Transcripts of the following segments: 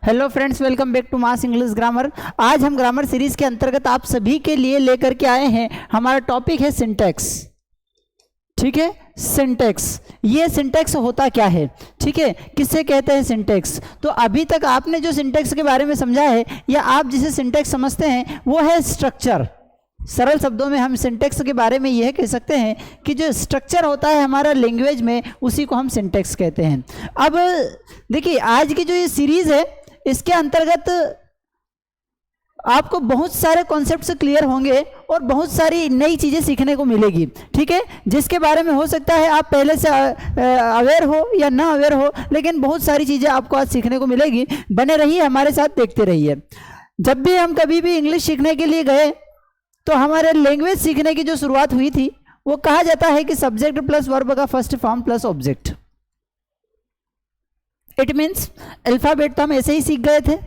Hello friends, welcome back to mass English grammar. आज हम grammar series के अंतर्गत आप सभी के लिए लेकर के आए हैं। हमारा टॉपिक है सिंटैक्स। ठीक है, सिंटैक्स। ये सिंटैक्स होता क्या है, ठीक है, किससे कहते हैं सिंटैक्स। तो अभी तक आपने जो सिंटैक्स के बारे में समझा है या आप जिसे सिंटैक्स समझते हैं वो है स्ट्रक्चर। सरल शब्दों में हम सिंटैक्स के बारे में यह कह सकते हैं कि जो स्ट्रक्चर होता है हमारा लैंग्वेज में उसी को हम सिंटैक्स कहते हैं। अब देखिए, आज की जो ये सीरीज है इसके अंतर्गत आपको बहुत सारे कॉन्सेप्ट्स क्लियर होंगे और बहुत सारी नई चीज़ें सीखने को मिलेगी। ठीक है, जिसके बारे में हो सकता है आप पहले से अवेयर हो या ना अवेयर हो, लेकिन बहुत सारी चीज़ें आपको आज सीखने को मिलेगी। बने रहिए हमारे साथ, देखते रहिए। जब भी हम कभी भी इंग्लिश सीखने के लिए गए तो हमारे लैंग्वेज सीखने की जो शुरुआत हुई थी वो कहा जाता है कि सब्जेक्ट प्लस वर्ब का first form plus object. It means alphabet तो हम ऐसे ही सीख गए थे,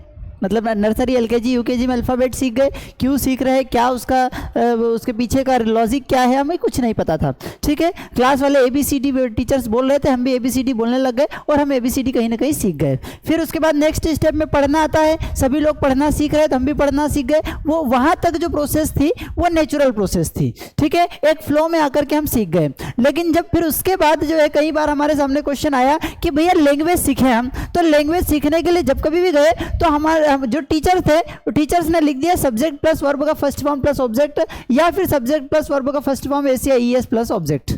मतलब नर्सरी एलकेजी यूकेजी में अल्फ़ाबेट सीख गए। क्यों सीख रहे हैं, क्या उसके पीछे का लॉजिक क्या है, हमें कुछ नहीं पता था। ठीक है, क्लास वाले ABCD टीचर्स बोल रहे थे, हम भी ABCD बोलने लग गए और हम ABCD कहीं ना कहीं सीख गए। फिर उसके बाद नेक्स्ट स्टेप में पढ़ना आता है, सभी लोग पढ़ना सीख रहे तो हम भी पढ़ना सीख गए। वो वहाँ तक जो प्रोसेस थी वो नेचुरल प्रोसेस थी। ठीक है, एक फ्लो में आकर के हम सीख गए। लेकिन जब फिर उसके बाद जो है कई बार हमारे सामने क्वेश्चन आया कि भैया लैंग्वेज सीखे हम, तो लैंग्वेज सीखने के लिए जब कभी भी गए तो हमारे जो टीचर थे टीचर्स ने लिख दिया सब्जेक्ट प्लस वर्ब का फर्स्ट फॉर्म प्लस ऑब्जेक्ट, या फिर सब्जेक्ट प्लस वर्ब का फर्स्ट फॉर्म एस या ES plus object.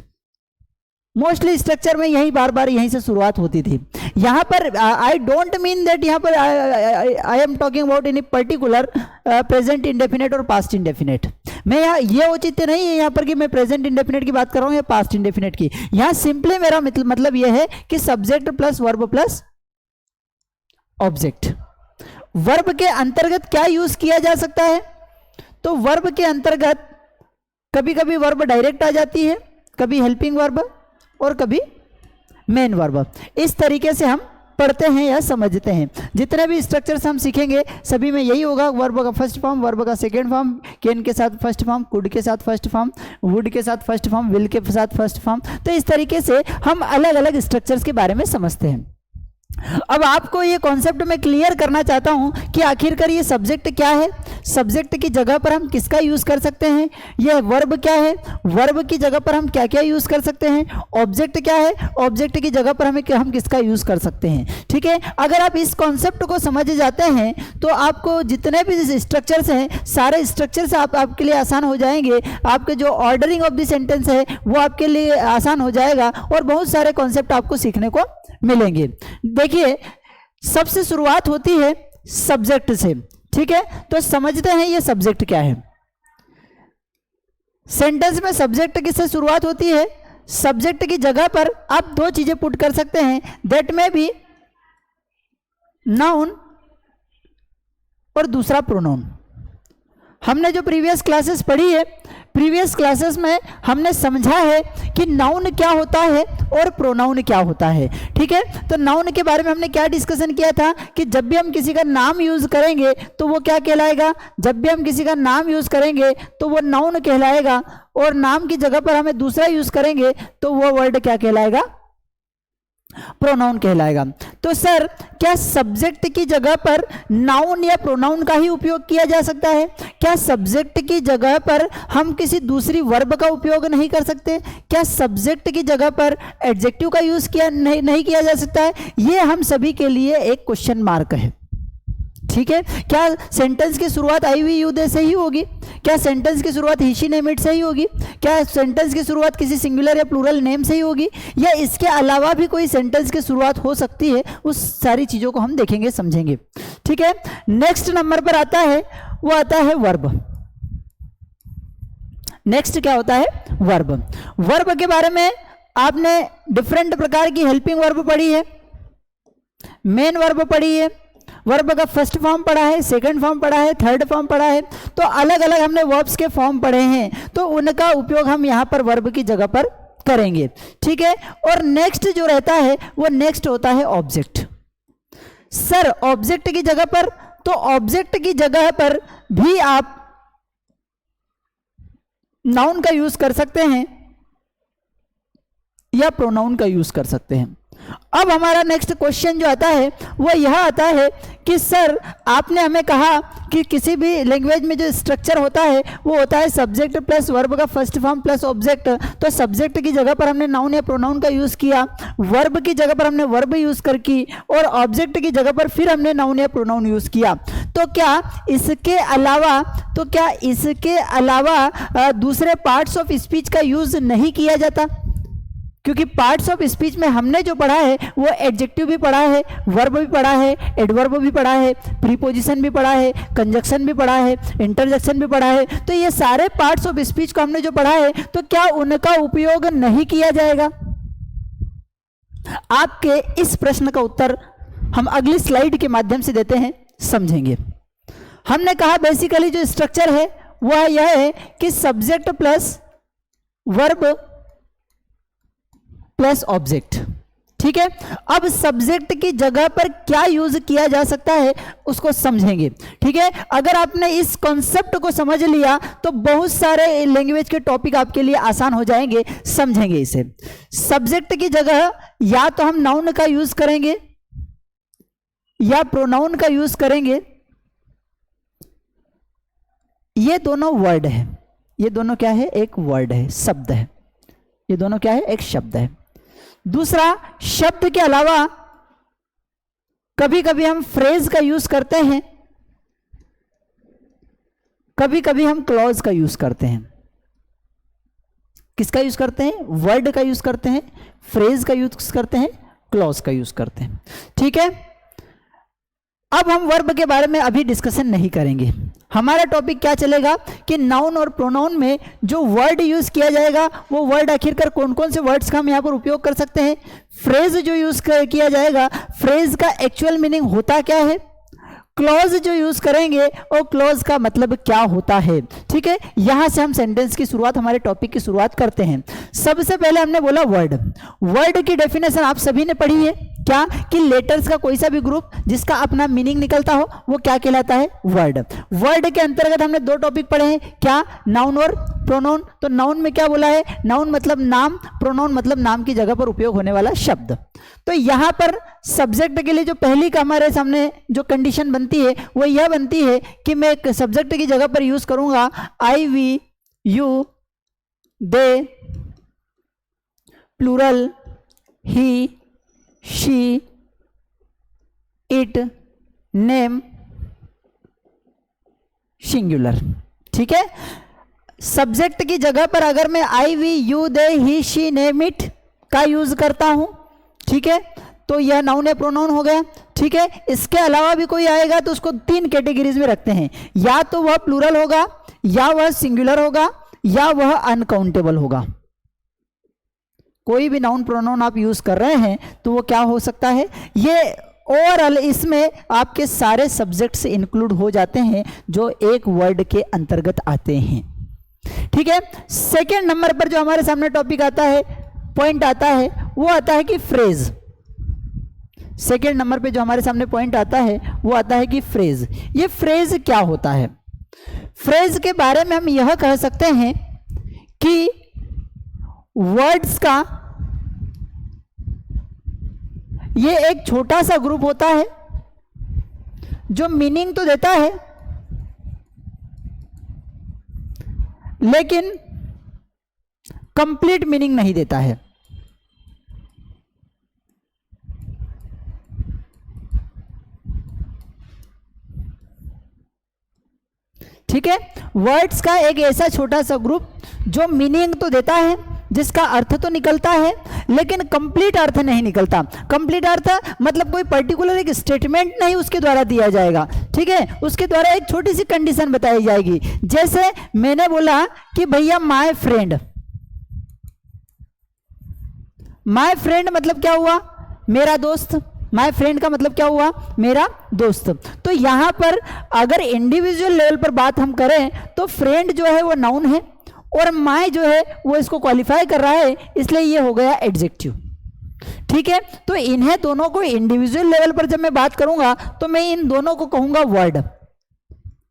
Mostly structure में यही बार बार यहीं से शुरुआत होती थी। यहाँ पर आई डोंट मीन दैट यहाँ पर I am talking about any particular present indefinite और पास्ट इंडेफिनेट। मैं यहाँ ये औचित्य नहीं है यहाँ पर कि मैं प्रेजेंट इंडेफिनेट की बात कर रहा हूँ या पास्ट इंडेफिनेट की। यहाँ सिंपली मेरा मतलब यह है कि subject plus verb plus object. Verb के अंतर्गत क्या यूज किया जा सकता है, तो वर्ब के अंतर्गत कभी कभी वर्ब डायरेक्ट आ जाती है, कभी हेल्पिंग वर्ब और कभी मेन वर्ब। इस तरीके से हम पढ़ते हैं या समझते हैं। जितने भी स्ट्रक्चर्स हम सीखेंगे सभी में यही होगा, वर्ब का फर्स्ट फॉर्म, वर्ब का सेकेंड फॉर्म, कैन के साथ फर्स्ट फॉर्म, कुड के साथ फर्स्ट फॉर्म, वुड के साथ फर्स्ट फॉर्म, विल के साथ फर्स्ट फॉर्म। तो इस तरीके से हम अलग अलग स्ट्रक्चर्स के बारे में समझते हैं। अब आपको ये कॉन्सेप्ट मैं क्लियर करना चाहता हूं कि आखिरकार ये सब्जेक्ट क्या है, सब्जेक्ट की जगह पर हम किसका यूज कर सकते हैं, ये वर्ब क्या है, वर्ब की जगह पर हम क्या क्या यूज कर सकते हैं, ऑब्जेक्ट क्या है, ऑब्जेक्ट की जगह पर हम किसका यूज कर सकते हैं। ठीक है, अगर आप इस कॉन्सेप्ट को समझ जाते हैं तो आपको जितने भी स्ट्रक्चर्स हैं सारे स्ट्रक्चर्स आपके लिए आसान हो जाएंगे। आपके जो ऑर्डरिंग ऑफ द सेंटेंस है वो आपके लिए आसान हो जाएगा और बहुत सारे कॉन्सेप्ट आपको सीखने को मिलेंगे। देखिए, सबसे शुरुआत होती है सब्जेक्ट से। ठीक है, तो समझते हैं ये सब्जेक्ट क्या है। सेंटेंस में सब्जेक्ट किससे शुरुआत होती है, सब्जेक्ट की जगह पर आप दो चीजें पुट कर सकते हैं, दैट में बी नाउन और दूसरा प्रोनाउन। हमने जो प्रीवियस क्लासेस पढ़ी है, प्रीवियस क्लासेस में हमने समझा है कि नाउन क्या होता है और प्रोनाउन क्या होता है। ठीक है, तो नाउन के बारे में हमने क्या डिस्कशन किया था कि जब भी हम किसी का नाम यूज करेंगे तो वो क्या कहलाएगा, जब भी हम किसी का नाम यूज करेंगे तो वो नाउन कहलाएगा, और नाम की जगह पर हमें दूसरा यूज करेंगे तो वो वर्ड क्या कहलाएगा, प्रोनाउन कहलाएगा। तो सर, क्या सब्जेक्ट की जगह पर नाउन या प्रोनाउन का ही उपयोग किया जा सकता है? क्या सब्जेक्ट की जगह पर हम किसी दूसरी वर्ब का उपयोग नहीं कर सकते? क्या सब्जेक्ट की जगह पर एडजेक्टिव का यूज नहीं किया जा सकता है? ये हम सभी के लिए एक क्वेश्चन मार्क है। ठीक है, क्या सेंटेंस की शुरुआत आई हुई यू दे से ही होगी? क्या सेंटेंस की शुरुआत ही शी नेम इट से ही होगी? क्या सेंटेंस की शुरुआत किसी सिंगुलर या प्लूरल नेम से ही होगी, या इसके अलावा भी कोई सेंटेंस की शुरुआत हो सकती है? उस सारी चीजों को हम देखेंगे, समझेंगे। ठीक है, नेक्स्ट नंबर पर आता है, वो आता है वर्ब। नेक्स्ट क्या होता है, वर्ब। वर्ब के बारे में आपने डिफरेंट प्रकार की हेल्पिंग वर्ब पढ़ी है, मेन वर्ब पढ़ी है, वर्ब का फर्स्ट फॉर्म पढ़ा है, सेकंड फॉर्म पढ़ा है, थर्ड फॉर्म पढ़ा है। तो अलग अलग हमने वर्ब्स के फॉर्म पढ़े हैं, तो उनका उपयोग हम यहाँ पर वर्ब की जगह पर करेंगे। ठीक है, और नेक्स्ट जो रहता है वो नेक्स्ट होता है ऑब्जेक्ट। सर, ऑब्जेक्ट की जगह पर, तो ऑब्जेक्ट की जगह पर भी आप नाउन का यूज कर सकते हैं या प्रोनाउन का यूज कर सकते हैं। अब हमारा नेक्स्ट क्वेश्चन जो आता है वो यह आता है कि सर आपने हमें कहा कि किसी भी लैंग्वेज में जो स्ट्रक्चर होता है वो होता है सब्जेक्ट प्लस वर्ब का फर्स्ट फॉर्म प्लस ऑब्जेक्ट। तो सब्जेक्ट की जगह पर हमने नाउन या प्रोनाउन का यूज़ किया, वर्ब की जगह पर हमने वर्ब यूज़ कर की, और ऑब्जेक्ट की जगह पर फिर हमने नाउन या प्रोनाउन यूज़ किया। तो क्या इसके अलावा दूसरे पार्ट्स ऑफ स्पीच का यूज़ नहीं किया जाता? क्योंकि पार्ट्स ऑफ स्पीच में हमने जो पढ़ा है वो एडजेक्टिव भी पढ़ा है, वर्ब भी पढ़ा है, एडवर्ब भी पढ़ा है, प्रीपोजिशन भी पढ़ा है, कंजक्शन भी पढ़ा है, इंटरजेक्शन भी पढ़ा है। तो ये सारे पार्ट्स ऑफ स्पीच को हमने जो पढ़ा है, तो क्या उनका उपयोग नहीं किया जाएगा? आपके इस प्रश्न का उत्तर हम अगली स्लाइड के माध्यम से देते हैं, समझेंगे। हमने कहा बेसिकली जो स्ट्रक्चर है वह यह है कि subject plus verb plus object. ठीक है, अब सब्जेक्ट की जगह पर क्या यूज किया जा सकता है उसको समझेंगे। ठीक है, अगर आपने इस कॉन्सेप्ट को समझ लिया तो बहुत सारे लैंग्वेज के टॉपिक आपके लिए आसान हो जाएंगे, समझेंगे इसे। सब्जेक्ट की जगह या तो हम नाउन का यूज करेंगे या प्रोनाउन का यूज करेंगे। ये दोनों वर्ड है, ये दोनों क्या है? एक वर्ड है, शब्द है। ये दोनों क्या है? एक शब्द है। दूसरा, शब्द के अलावा कभी कभी हम फ्रेज का यूज करते हैं, कभी कभी हम क्लॉज का यूज करते हैं। किसका यूज करते हैं? वर्ड का यूज करते हैं, फ्रेज का यूज करते हैं, क्लॉज का यूज करते हैं। ठीक है, अब हम वर्ब के बारे में अभी डिस्कशन नहीं करेंगे। हमारा टॉपिक क्या चलेगा कि नाउन और प्रोनाउन में जो वर्ड यूज किया जाएगा वो वर्ड आखिरकार कौन कौन से वर्ड्स का हम यहाँ पर उपयोग कर सकते हैं। फ्रेज जो यूज किया जाएगा, फ्रेज का एक्चुअल मीनिंग होता क्या है, क्लॉज जो यूज करेंगे और क्लॉज का मतलब क्या होता है। ठीक है, यहां से हम सेंटेंस की शुरुआत, हमारे टॉपिक की शुरुआत करते हैं। सबसे पहले हमने बोला वर्ड। वर्ड की डेफिनेशन आप सभी ने पढ़ी है क्या? कि लेटर्स का कोई सा भी ग्रुप जिसका अपना मीनिंग निकलता हो वो क्या कहलाता है? वर्ड। वर्ड के अंतर्गत हमने दो टॉपिक पढ़े हैं, क्या? नाउन और प्रोनाउन। तो नाउन में क्या बोला है? नाउन मतलब नाम, प्रोनाउन मतलब नाम की जगह पर उपयोग होने वाला शब्द। तो यहां पर सब्जेक्ट के लिए जो पहली का हमारे सामने जो कंडीशन बनती है वो यह बनती है कि मैं एक सब्जेक्ट की जगह पर यूज करूंगा I, we, you, they, plural, he, she, it, name, singular. ठीक है, सब्जेक्ट की जगह पर अगर मैं I, we, you, they, he, she, name, it का यूज करता हूं, ठीक है, तो यह नाउन या प्रोनाउन हो गया। ठीक है, इसके अलावा भी कोई आएगा तो उसको तीन कैटेगरीज में रखते हैं, या तो वह प्लूरल होगा, या वह सिंगुलर होगा, या वह अनकाउंटेबल होगा। कोई भी नाउन प्रोनाउन आप यूज कर रहे हैं तो वो क्या हो सकता है? ये ओवरऑल इसमें आपके सारे सब्जेक्ट्स इंक्लूड हो जाते हैं जो एक वर्ड के अंतर्गत आते हैं। ठीक है, सेकेंड नंबर पर जो हमारे सामने टॉपिक आता है, पॉइंट आता है, वो आता है कि फ्रेज। सेकेंड नंबर पे जो हमारे सामने पॉइंट आता है वो आता है कि फ्रेज। ये फ्रेज क्या होता है? फ्रेज के बारे में हम यह कह सकते हैं कि वर्ड्स का ये एक छोटा सा ग्रुप होता है जो मीनिंग तो देता है लेकिन कंप्लीट मीनिंग नहीं देता है। ठीक है, वर्ड्स का एक ऐसा छोटा सा ग्रुप जो मीनिंग तो देता है, जिसका अर्थ तो निकलता है लेकिन कंप्लीट अर्थ नहीं निकलता। कंप्लीट अर्थ मतलब कोई पर्टिकुलर एक स्टेटमेंट नहीं उसके द्वारा दिया जाएगा। ठीक है, उसके द्वारा एक छोटी सी कंडीशन बताई जाएगी। जैसे मैंने बोला कि भैया माय फ्रेंड, माय फ्रेंड मतलब क्या हुआ? मेरा दोस्त। माय फ्रेंड का मतलब क्या हुआ? मेरा दोस्त। तो यहां पर अगर इंडिविजुअल लेवल पर बात हम करें तो फ्रेंड जो है वो नाउन है और माय जो है वो इसको क्वालिफाई कर रहा है, इसलिए ये हो गया एडजेक्टिव। ठीक है, तो इन्हें दोनों को इंडिविजुअल लेवल पर जब मैं बात करूंगा तो मैं इन दोनों को कहूंगा वर्ड।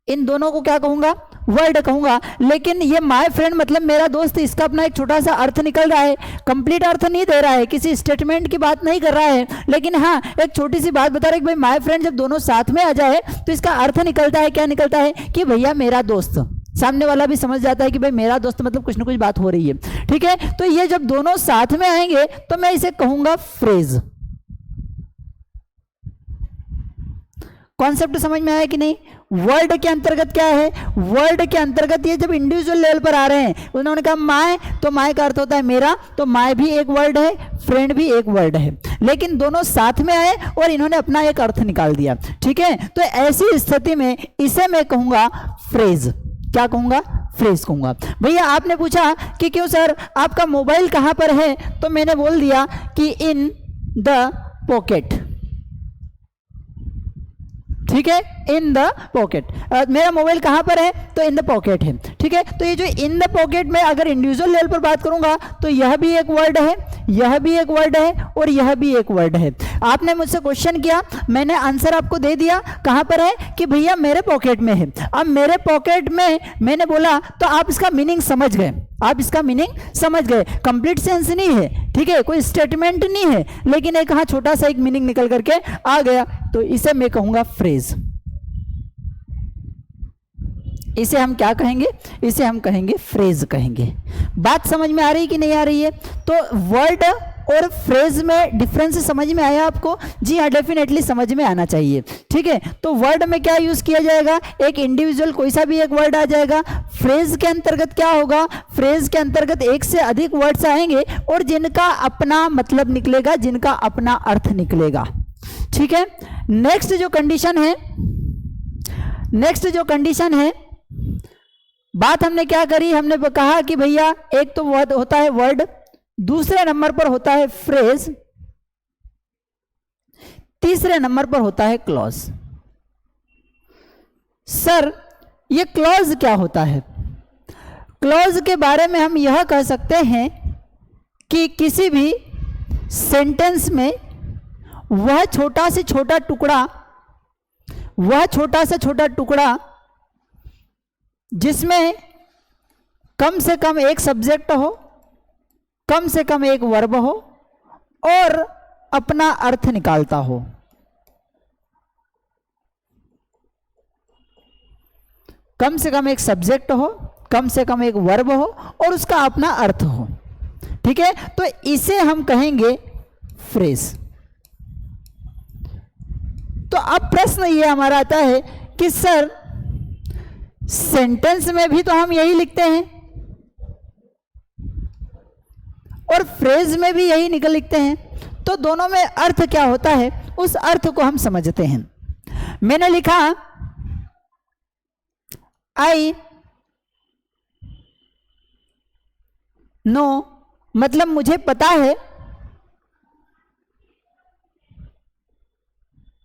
इन दोनों को क्या कहूंगा? वर्ड कहूंगा। लेकिन ये माय फ्रेंड मतलब मेरा दोस्त, इसका अपना एक छोटा सा अर्थ निकल रहा है, कंप्लीट अर्थ नहीं दे रहा है, किसी स्टेटमेंट की बात नहीं कर रहा है, लेकिन हाँ एक छोटी सी बात बता रहा है कि भाई माय फ्रेंड जब दोनों साथ में आ जाए तो इसका अर्थ निकलता है, क्या निकलता है कि भैया मेरा दोस्त। सामने वाला भी समझ जाता है कि भाई मेरा दोस्त मतलब कुछ ना कुछ बात हो रही है। ठीक है, तो ये जब दोनों साथ में आएंगे तो मैं इसे कहूंगा फ्रेज। कॉन्सेप्ट समझ में आया कि नहीं? वर्ड के अंतर्गत क्या है? वर्ड के अंतर्गत ये जब इंडिविजुअल लेवल पर आ रहे हैं, उन्होंने कहा माय, तो माय का अर्थ होता है मेरा, तो माय भी एक वर्ड है, फ्रेंड भी एक वर्ड है, लेकिन दोनों साथ में आए और इन्होंने अपना एक अर्थ निकाल दिया। ठीक है, तो ऐसी स्थिति में इसे मैं कहूंगा फ्रेज। क्या कहूंगा? फ्रेज कहूंगा। भैया आपने पूछा कि क्यों सर आपका मोबाइल कहां पर है, तो मैंने बोल दिया कि इन द पॉकेट। ठीक है, इन द पॉकेट। मेरा मोबाइल कहां पर है, तो इन द पॉकेट है। ठीक है, तो ये जो इन द पॉकेट में अगर इंडिविजुअल लेवल पर बात करूंगा तो यह भी एक वर्ड है, यह भी एक वर्ड है और यह भी एक वर्ड है। आपने मुझसे क्वेश्चन किया, मैंने आंसर आपको दे दिया, कहां पर है कि भैया मेरे पॉकेट में है। अब मेरे पॉकेट में मैंने बोला तो आप इसका मीनिंग समझ गए, आप इसका मीनिंग समझ गए। कंप्लीट सेंस नहीं है, ठीक है, कोई स्टेटमेंट नहीं है, लेकिन एक हाँ छोटा सा एक मीनिंग निकल करके आ गया, तो इसे मैं कहूंगा फ्रेज। इसे हम क्या कहेंगे? इसे हम कहेंगे फ्रेज कहेंगे। बात समझ में आ रही कि नहीं आ रही है? तो वर्ड और फ्रेज में डिफरेंस समझ में आया आपको? जी हाँ, डेफिनेटली समझ में आना चाहिए। ठीक है, तो वर्ड में क्या यूज किया जाएगा? एक इंडिविजुअल कोई सा भी एक वर्ड आ जाएगा। फ्रेज के अंतर्गत क्या होगा? फ्रेज के अंतर्गत एक से अधिक वर्ड्स आएंगे और जिनका अपना मतलब निकलेगा, जिनका अपना अर्थ निकलेगा। ठीक है, नेक्स्ट जो कंडीशन है, बात हमने क्या करी? हमने कहा कि भैया एक तो वर्ड होता है वर्ड, दूसरे नंबर पर होता है फ्रेज, तीसरे नंबर पर होता है क्लॉज। सर ये क्लॉज क्या होता है? क्लॉज के बारे में हम यह कह सकते हैं कि किसी भी सेंटेंस में वह छोटा से छोटा टुकड़ा जिसमें कम से कम एक सब्जेक्ट हो, कम से कम एक वर्ब हो और अपना अर्थ निकालता हो। कम से कम एक सब्जेक्ट हो, कम से कम एक वर्ब हो और उसका अपना अर्थ हो। ठीक है, तो इसे हम कहेंगे फ्रेज। तो अब प्रश्न ये हमारा आता है कि सर सेंटेंस में भी तो हम यही लिखते हैं और फ्रेज में भी यही लिखते हैं, तो दोनों में अर्थ क्या होता है उस अर्थ को हम समझते हैं। मैंने लिखा आई नो, मतलब मुझे पता है,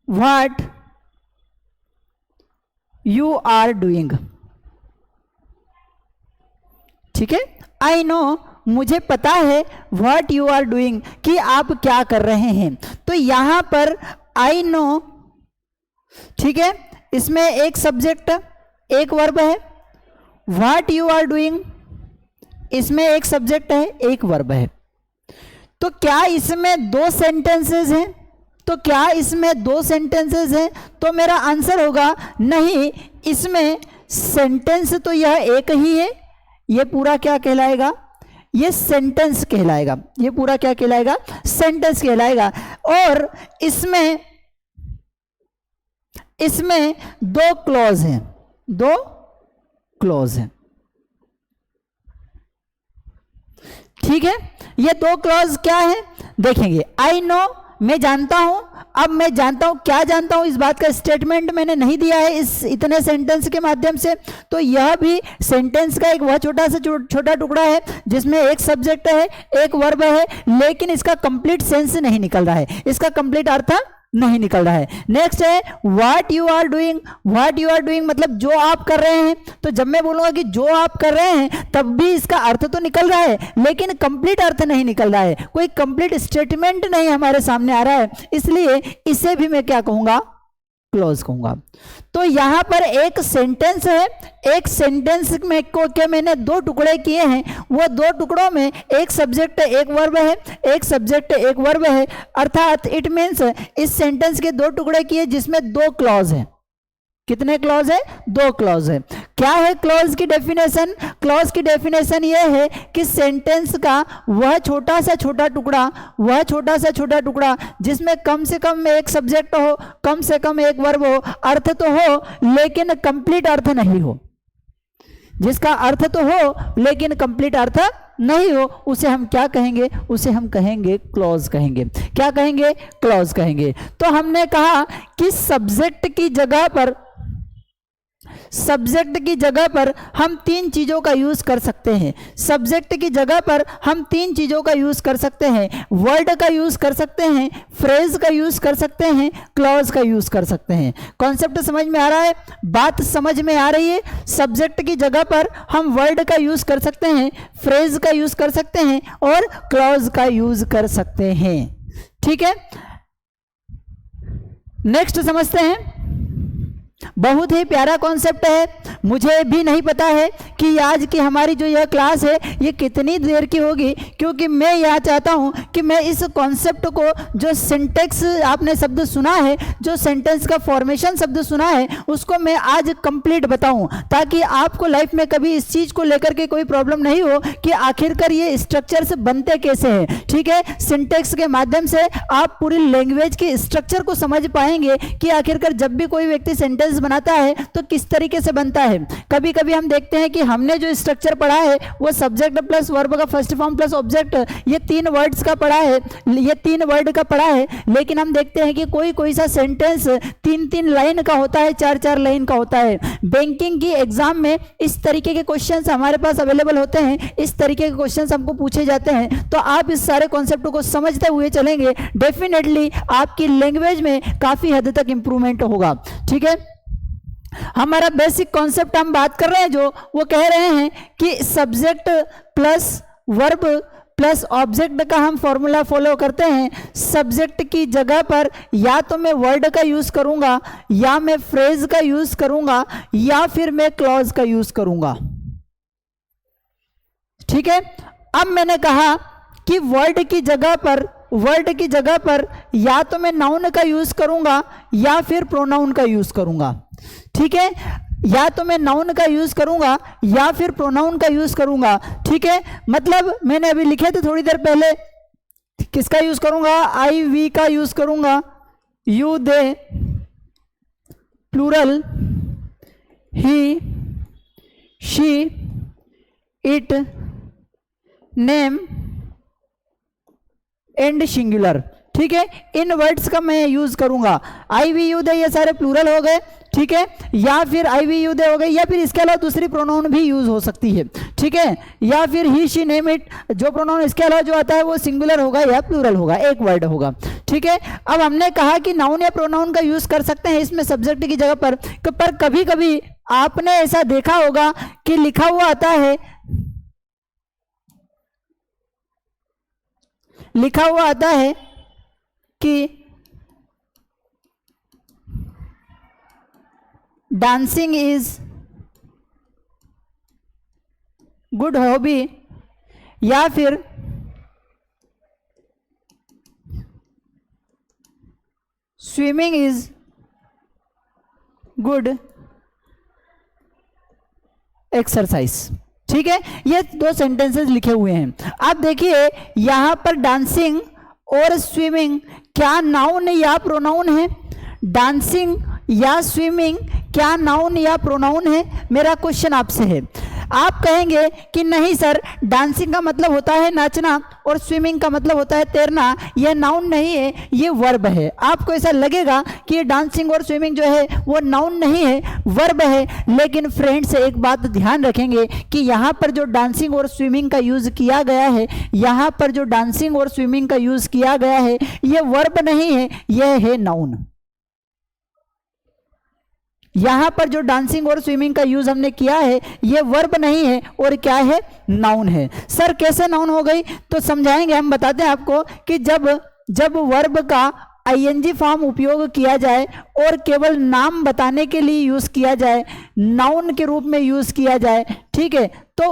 व्हाट यू आर डूइंग। ठीक है, आई नो मुझे पता है, व्हाट यू आर डूइंग कि आप क्या कर रहे हैं। तो यहां पर आई नो, ठीक है, इसमें एक सब्जेक्ट एक वर्ब है, व्हाट यू आर डूइंग इसमें एक सब्जेक्ट है एक वर्ब है। तो क्या इसमें दो सेंटेंसेस हैं? तो मेरा आंसर होगा नहीं, इसमें सेंटेंस तो यह एक ही है, ये पूरा क्या कहलाएगा? ये सेंटेंस कहलाएगा। ये पूरा क्या कहलाएगा? सेंटेंस कहलाएगा। और इसमें दो क्लॉज हैं। ठीक है, ये दो क्लॉज क्या है देखेंगे। आई नो मैं जानता हूं, अब मैं जानता हूं, क्या जानता हूं इस बात का स्टेटमेंट मैंने नहीं दिया है इस इतने सेंटेंस के माध्यम से, तो यह भी सेंटेंस का एक वह छोटा टुकड़ा है जिसमें एक सब्जेक्ट है एक वर्ब है, लेकिन इसका कंप्लीट सेंस नहीं निकल रहा है, इसका कंप्लीट अर्थ नहीं निकल रहा है। नेक्स्ट है what you are doing. What you are doing मतलब जो आप कर रहे हैं। तो जब मैं बोलूंगा कि जो आप कर रहे हैं तब भी इसका अर्थ तो निकल रहा है, लेकिन कंप्लीट अर्थ नहीं निकल रहा है, कोई कंप्लीट स्टेटमेंट नहीं हमारे सामने आ रहा है, इसलिए इसे भी मैं क्या कहूंगा? क्लॉज कहूंगा। तो यहां पर एक सेंटेंस है, एक सेंटेंस में को के मैंने दो टुकड़े किए हैं, वो दो टुकड़ों में एक सब्जेक्ट एक वर्ब है, एक सब्जेक्ट एक वर्ब है, अर्थात इट मीन्स इस सेंटेंस के दो टुकड़े किए जिसमें दो क्लॉज है। कितने क्लॉज है? दो क्लॉज है। क्या है क्लॉज की डेफिनेशन? क्लॉज की डेफिनेशन ये है कि सेंटेंस का वह छोटा सा छोटा टुकड़ा, वह छोटा सा छोटा टुकड़ा जिसमें कम से कम एक सब्जेक्ट हो, कम से कम एक वर्ब हो, अर्थ तो हो लेकिन कंप्लीट अर्थ नहीं हो, जिसका अर्थ तो हो लेकिन कंप्लीट अर्थ नहीं हो, उसे हम क्या कहेंगे? उसे हम कहेंगे क्लॉज कहेंगे। क्या कहेंगे? क्लॉज कहेंगे। तो हमने कहा कि सब्जेक्ट की जगह पर, सब्जेक्ट की जगह पर हम तीन चीजों का यूज कर सकते हैं। सब्जेक्ट की जगह पर हम तीन चीजों का यूज कर सकते हैं। वर्ड का यूज कर सकते हैं, फ्रेज का यूज कर सकते हैं, क्लॉज का यूज कर सकते हैं। कॉन्सेप्ट समझ में आ रहा है? बात समझ में आ रही है? सब्जेक्ट की जगह पर हम वर्ड का यूज कर सकते हैं, फ्रेज का यूज कर सकते हैं और क्लॉज का यूज कर सकते हैं। ठीक है, नेक्स्ट समझते हैं। बहुत ही प्यारा कॉन्सेप्ट है। मुझे भी नहीं पता है कि आज की हमारी जो यह क्लास है ये कितनी देर की होगी, क्योंकि मैं यह चाहता हूं कि मैं इस कॉन्सेप्ट को, जो सिंटेक्स आपने शब्द सुना है, जो सेंटेंस का फॉर्मेशन शब्द सुना है, उसको मैं आज कंप्लीट बताऊं, ताकि आपको लाइफ में कभी इस चीज को लेकर के कोई प्रॉब्लम नहीं हो कि आखिरकार ये स्ट्रक्चर्स बनते कैसे हैं। ठीक है, सिंटेक्स के माध्यम से आप पूरी लैंग्वेज के स्ट्रक्चर को समझ पाएंगे कि आखिरकार जब भी कोई व्यक्ति सेंटेंस बनाता है तो किस तरीके से बनता है। कभी कभी हम देखते हैं कि हमने जो स्ट्रक्चर पढ़ा है वो सब्जेक्ट प्लस वर्ब का फर्स्ट फॉर्म प्लस ऑब्जेक्ट, ये तीन वर्ड्स का पढ़ा है, ये तीन वर्ड का पढ़ा है, लेकिन हम देखते हैं कि कोई कोई सा सेंटेंस तीन तीन लाइन का होता है, चार चार लाइन का होता है। बैंकिंग की एग्जाम में इस तरीके के क्वेश्चंस हमारे पास अवेलेबल होते हैं, इस तरीके के क्वेश्चंस हमको पूछे जाते हैं। तो आप इस सारे कॉन्सेप्ट को समझते हुए चलेंगे, डेफिनेटली आपकी लैंग्वेज में काफी हद तक इंप्रूवमेंट होगा। ठीक है, हमारा बेसिक कॉन्सेप्ट हम बात कर रहे हैं, जो वो कह रहे हैं कि subject plus verb plus object का हम फॉर्मूला फॉलो करते हैं। सब्जेक्ट की जगह पर या तो मैं वर्ड का यूज करूंगा, या मैं फ्रेज का यूज करूंगा, या फिर मैं क्लॉज का यूज करूंगा। ठीक है, अब मैंने कहा कि वर्ड की जगह पर या तो मैं नाउन का यूज करूंगा या फिर प्रोनाउन का यूज करूंगा। ठीक है, या तो मैं नाउन का यूज करूंगा या फिर प्रोनाउन का यूज करूंगा। ठीक है, मतलब मैंने अभी लिखे थे थोड़ी देर पहले, किसका यूज करूंगा? आई वी का यूज करूंगा, you they plural, he she it name and singular. ठीक है, इन वर्ड्स का मैं यूज करूंगा। आई वी यू दे ये सारे प्लूरल हो गए। ठीक है, या फिर आई वी यू दे हो गए, या फिर इसके अलावा दूसरी प्रोनाउन भी यूज हो सकती है। ठीक है, या फिर ही शी नेम इट, जो प्रोनाउन इसके अलावा जो आता है वो सिंगुलर होगा या प्लूरल होगा, एक वर्ड होगा। ठीक है, अब हमने कहा कि नाउन या प्रोनाउन का यूज कर सकते हैं इसमें सब्जेक्ट की जगह पर कभी कभी आपने ऐसा देखा होगा कि लिखा हुआ आता है कि डांसिंग इज गुड हॉबी, या फिर स्विमिंग इज गुड एक्सरसाइज। ठीक है, ये दो सेंटेंसेस लिखे हुए हैं। आप देखिए यहां पर डांसिंग और स्विमिंग क्या नाउन या प्रोनाउन है? डांसिंग या स्विमिंग क्या नाउन या प्रोनाउन है? मेरा क्वेश्चन आपसे है। आप कहेंगे कि नहीं सर, डांसिंग का मतलब होता है नाचना और स्विमिंग का मतलब होता है तैरना, यह नाउन नहीं है, ये वर्ब है। आपको ऐसा लगेगा कि ये डांसिंग और स्विमिंग जो है वो नाउन नहीं है, वर्ब है। लेकिन फ्रेंड्स एक बात ध्यान रखेंगे कि यहाँ पर जो डांसिंग और स्विमिंग का यूज किया गया है, यहाँ पर जो डांसिंग और स्विमिंग का यूज किया गया है ये वर्ब नहीं है, यह है नाउन। यहां पर जो डांसिंग और स्विमिंग का यूज हमने किया है ये वर्ब नहीं है और क्या है? नाउन है। सर कैसे नाउन हो गई? तो समझाएंगे, हम बताते हैं आपको कि जब वर्ब का आईएनजी फॉर्म उपयोग किया जाए और केवल नाम बताने के लिए यूज किया जाए, नाउन के रूप में यूज किया जाए, ठीक है, तो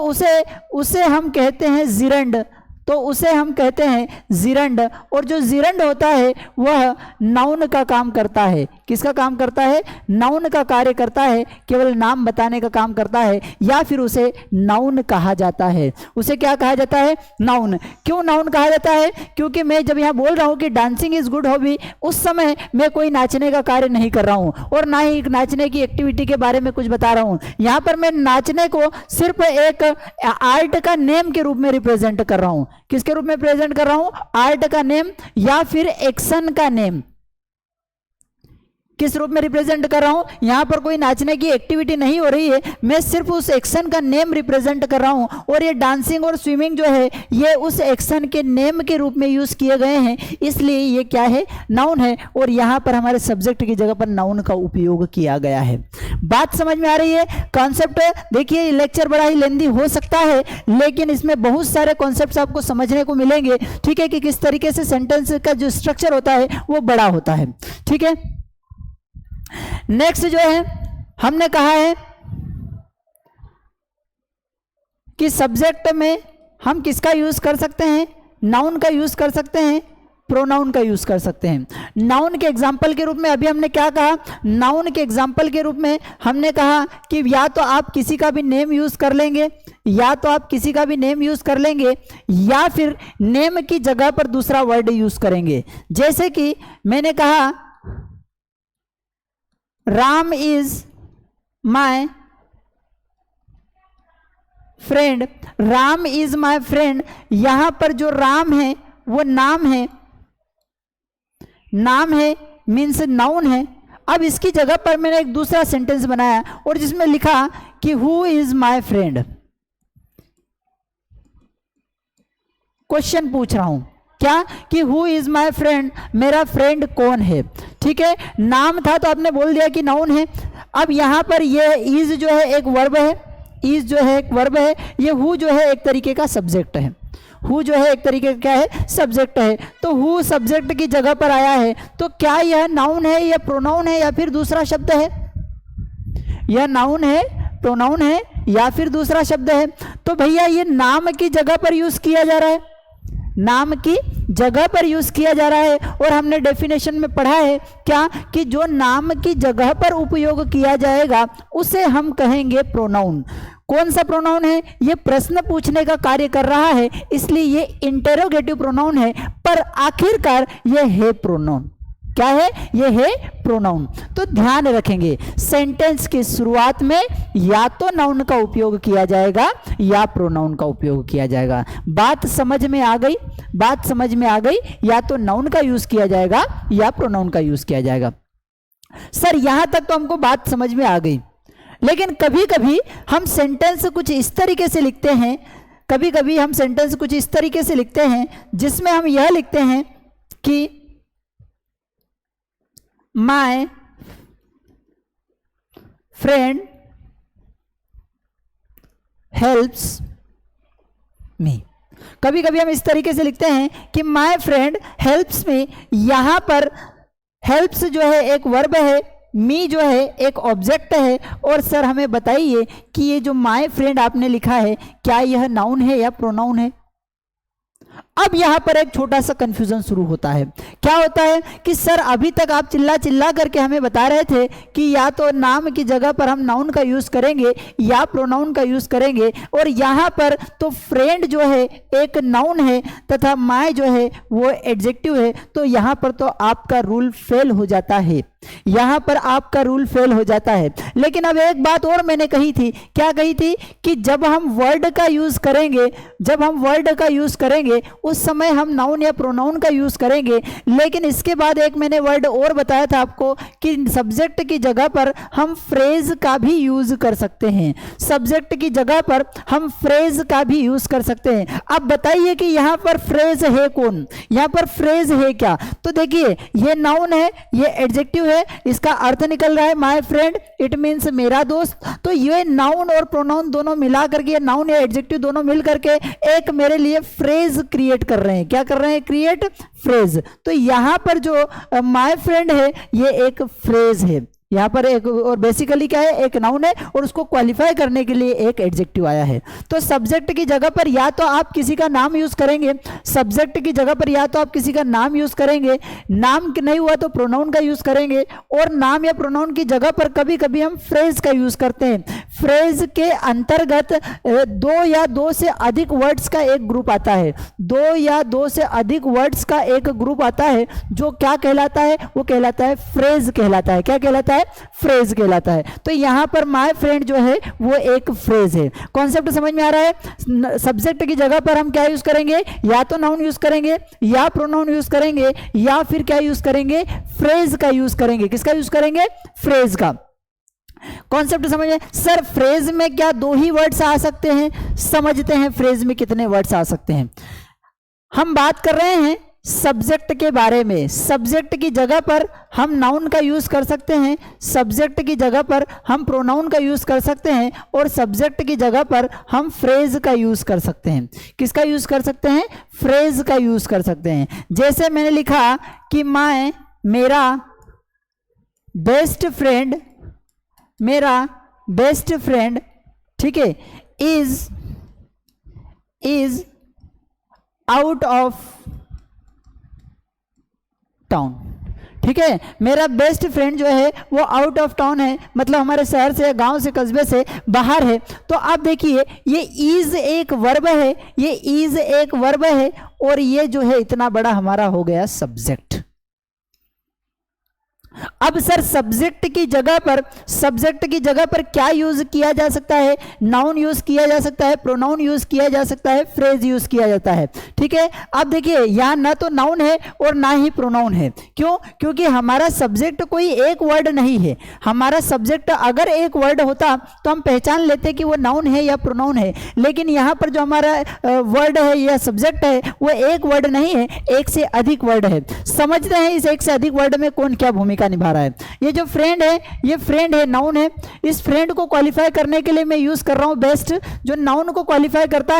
उसे हम कहते हैं जिरंड, तो उसे हम कहते हैं जिरंड। और जो जिरंड होता है वह नाउन का काम करता है। किसका काम करता है? नाउन का कार्य करता है, केवल नाम बताने का काम करता है, या फिर उसे नाउन कहा जाता है। उसे क्या कहा जाता है? नाउन। क्यों नाउन कहा जाता है? क्योंकि मैं जब यहाँ बोल रहा हूँ कि डांसिंग इज गुड हॉबी, उस समय मैं कोई नाचने का कार्य नहीं कर रहा हूँ और ना ही नाचने की एक्टिविटी के बारे में कुछ बता रहा हूँ। यहाँ पर मैं नाचने को सिर्फ एक आर्ट का नेम के रूप में रिप्रेजेंट कर रहा हूँ। किसके रूप में प्रेजेंट कर रहा हूं? आर्ट का नेम या फिर एक्शन का नेम। किस रूप में रिप्रेजेंट कर रहा हूं? यहां पर कोई नाचने की एक्टिविटी नहीं हो रही है, मैं सिर्फ उस एक्शन का नेम रिप्रेजेंट कर रहा हूं। और ये डांसिंग और स्विमिंग जो है ये उस एक्शन के नेम के रूप में यूज किए गए हैं, इसलिए ये क्या है? नाउन है। और यहां पर हमारे सब्जेक्ट की जगह पर नाउन का उपयोग किया गया है। बात समझ में आ रही है? कॉन्सेप्ट देखिए, लेक्चर बड़ा ही लेंदी हो सकता है, लेकिन इसमें बहुत सारे कॉन्सेप्ट्स आपको समझने को मिलेंगे, ठीक है, कि किस तरीके से सेंटेंस का जो स्ट्रक्चर होता है वो बड़ा होता है, ठीक है। नेक्स्ट जो है हमने कहा है कि सब्जेक्ट में हम किसका यूज कर सकते हैं? नाउन का यूज कर सकते हैं, प्रोनाउन का यूज कर सकते हैं। नाउन के एग्जाम्पल के रूप में अभी हमने क्या कहा? नाउन के एग्जाम्पल के रूप में हमने कहा कि या तो आप किसी का भी नेम यूज कर लेंगे, या तो आप किसी का भी नेम यूज कर लेंगे, या फिर नेम की जगह पर दूसरा वर्ड यूज करेंगे। जैसे कि मैंने कहा Ram is my friend, Ram is my friend. यहां पर जो राम है वो नाम है, नाम है मीन्स नाउन है। अब इसकी जगह पर मैंने एक दूसरा सेंटेंस बनाया और जिसमें लिखा कि who is my friend. Question पूछ रहा हूं क्या? कि हु इज माय फ्रेंड, मेरा फ्रेंड कौन है, ठीक है। नाम था तो आपने बोल दिया कि नाउन है। अब यहां पर ये इज जो है एक वर्ब है, इज जो है एक वर्ब है, ये हु जो है एक तरीके का सब्जेक्ट है। हु जो है एक तरीके का क्या है? सब्जेक्ट है। तो हु सब्जेक्ट की जगह पर आया है, तो क्या यह नाउन है या प्रोनाउन है या फिर दूसरा शब्द है? यह नाउन है, प्रोनाउन है या फिर दूसरा शब्द है? तो भैया ये नाम की जगह पर यूज किया जा रहा है, नाम की जगह पर यूज किया जा रहा है। और हमने डेफिनेशन में पढ़ा है क्या? कि जो नाम की जगह पर उपयोग किया जाएगा उसे हम कहेंगे प्रोनाउन। कौन सा प्रोनाउन है? ये प्रश्न पूछने का कार्य कर रहा है, इसलिए ये इंटेरोगेटिव प्रोनाउन है, पर आखिरकार ये है प्रोनाउन। क्या है? ये है प्रोनाउन। तो ध्यान रखेंगे, सेंटेंस की शुरुआत में या तो नाउन का उपयोग किया जाएगा या प्रोनाउन का उपयोग किया जाएगा। बात समझ में आ गई? बात समझ में आ गई? या तो नाउन का यूज किया जाएगा या प्रोनाउन का यूज किया जाएगा। सर यहां तक तो हमको बात समझ में आ गई, लेकिन कभी कभी हम सेंटेंस कुछ इस तरीके से लिखते हैं, कभी कभी हम सेंटेंस कुछ इस तरीके से लिखते हैं जिसमें हम यह लिखते हैं कि माय फ्रेंड हेल्प्स मी। कभी कभी हम इस तरीके से लिखते हैं कि माय फ्रेंड हेल्प्स मी। यहां पर हेल्प्स जो है एक वर्ब है, मी जो है एक ऑब्जेक्ट है। और सर हमें बताइए कि ये जो माय फ्रेंड आपने लिखा है क्या यह नाउन है या प्रोनाउन है? अब यहां पर एक छोटा सा कंफ्यूजन शुरू होता है। क्या होता है कि सर अभी तक आप चिल्ला चिल्ला करके हमें बता रहे थे कि या तो नाम की जगह पर हम नाउन का यूज करेंगे या प्रोनाउन का यूज करेंगे, और यहां पर तो फ्रेंड जो है एक नाउन है तथा माय जो है वो एडजेक्टिव है। तो यहां पर तो आपका रूल फेल हो जाता है, यहां पर आपका रूल फेल हो जाता है। लेकिन अब एक बात और मैंने कही थी, क्या कही थी? कि जब हम वर्ड का यूज करेंगे, जब हम वर्ड का यूज करेंगे उस समय हम नाउन या प्रोनाउन का यूज करेंगे। लेकिन इसके बाद एक मैंने वर्ड और बताया था आपको कि सब्जेक्ट की जगह पर हम फ्रेज का भी यूज कर सकते हैं, सब्जेक्ट की जगह पर हम फ्रेज का भी यूज कर सकते हैं। अब बताइए कि यहां पर फ्रेज है कौन? यहां पर फ्रेज है क्या? तो देखिए ये नाउन है, ये एडजेक्टिव है, इसका अर्थ निकल रहा है माय फ्रेंड, इट मीन्स मेरा दोस्त। तो ये नाउन और प्रोनाउन दोनों मिला करके, नाउन या एडजेक्टिव दोनों मिल करके एक मेरे लिए फ्रेज क्रिएट कर रहे हैं। क्या कर रहे हैं? Create phrase. तो यहां पर जो माय फ्रेंड है ये एक फ्रेज है, यहाँ पर एक, और बेसिकली क्या है? एक नाउन है और उसको क्वालिफाई करने के लिए एक एडजेक्टिव आया है। तो सब्जेक्ट की जगह पर या तो आप किसी का नाम यूज करेंगे, सब्जेक्ट की जगह पर या तो आप किसी का नाम यूज करेंगे, नाम नहीं हुआ तो प्रोनाउन का यूज करेंगे, और नाम या प्रोनाउन की जगह पर कभी कभी हम फ्रेज का यूज करते हैं। फ्रेज के अंतर्गत दो या दो से अधिक वर्ड्स का एक ग्रुप आता है, दो या दो से अधिक वर्ड्स का एक ग्रुप आता है, जो क्या कहलाता है? वो कहलाता है फ्रेज कहलाता है। क्या कहलाता है? फ्रेज कहलाता है। तो यहां पर माय फ्रेंड जो है वो एक फ्रेज है। कॉन्सेप्ट समझ में आ रहा है? सब्जेक्ट की जगह पर हम क्या यूज करेंगे? या तो नाउन यूज करेंगे, या प्रोनाउन यूज करेंगे, या फिर क्या यूज करेंगे? फ्रेज का यूज करेंगे। किसका यूज करेंगे? फ्रेज का। कॉन्सेप्ट समझ में? सर फ्रेज में क्या दो ही वर्ड्स आ सकते हैं? समझते हैं फ्रेज में कितने वर्ड्स आ सकते हैं। हम बात कर रहे हैं सब्जेक्ट के बारे में। सब्जेक्ट की जगह पर हम नाउन का यूज कर सकते हैं, सब्जेक्ट की जगह पर हम प्रोनाउन का यूज कर सकते हैं, और सब्जेक्ट की जगह पर हम फ्रेज का यूज कर सकते हैं। किसका यूज कर सकते हैं? फ्रेज का यूज कर सकते हैं। जैसे मैंने लिखा कि मेरा बेस्ट फ्रेंड, ठीक है, इज आउट ऑफ टाउन। ठीक है, मेरा बेस्ट फ्रेंड जो है वो आउट ऑफ टाउन है, मतलब हमारे शहर से, गांव से, कस्बे से बाहर है। तो आप देखिए ये इज एक वर्ब है, ये इज एक वर्ब है, और ये जो है इतना बड़ा हमारा हो गया सब्जेक्ट। अब सर सब्जेक्ट की जगह पर क्या यूज किया जा सकता है? नाउन यूज किया जा सकता है, प्रोनाउन यूज किया जा सकता है, फ्रेज यूज किया जाता है। ठीक है, अब देखिए यहां ना तो नाउन है और ना ही प्रोनाउन है। क्यों? क्योंकि हमारा सब्जेक्ट कोई एक वर्ड नहीं है। हमारा सब्जेक्ट अगर एक वर्ड होता तो हम पहचान लेते कि वो नाउन है या प्रोनाउन है, लेकिन यहां पर जो हमारा वर्ड है या सब्जेक्ट है वो एक वर्ड नहीं है, एक से अधिक वर्ड है। समझते हैं इस एक से अधिक वर्ड में कौन क्या भूमिका निभा रहा है। ये जो फ्रेंड है, ये फ्रेंड है, नाउन है। इस फ्रेंड को क्वालिफाई करने के लिए मैं यूज कर रहा हूं बेस्ट। जो नाउन को क्वालिफाई करता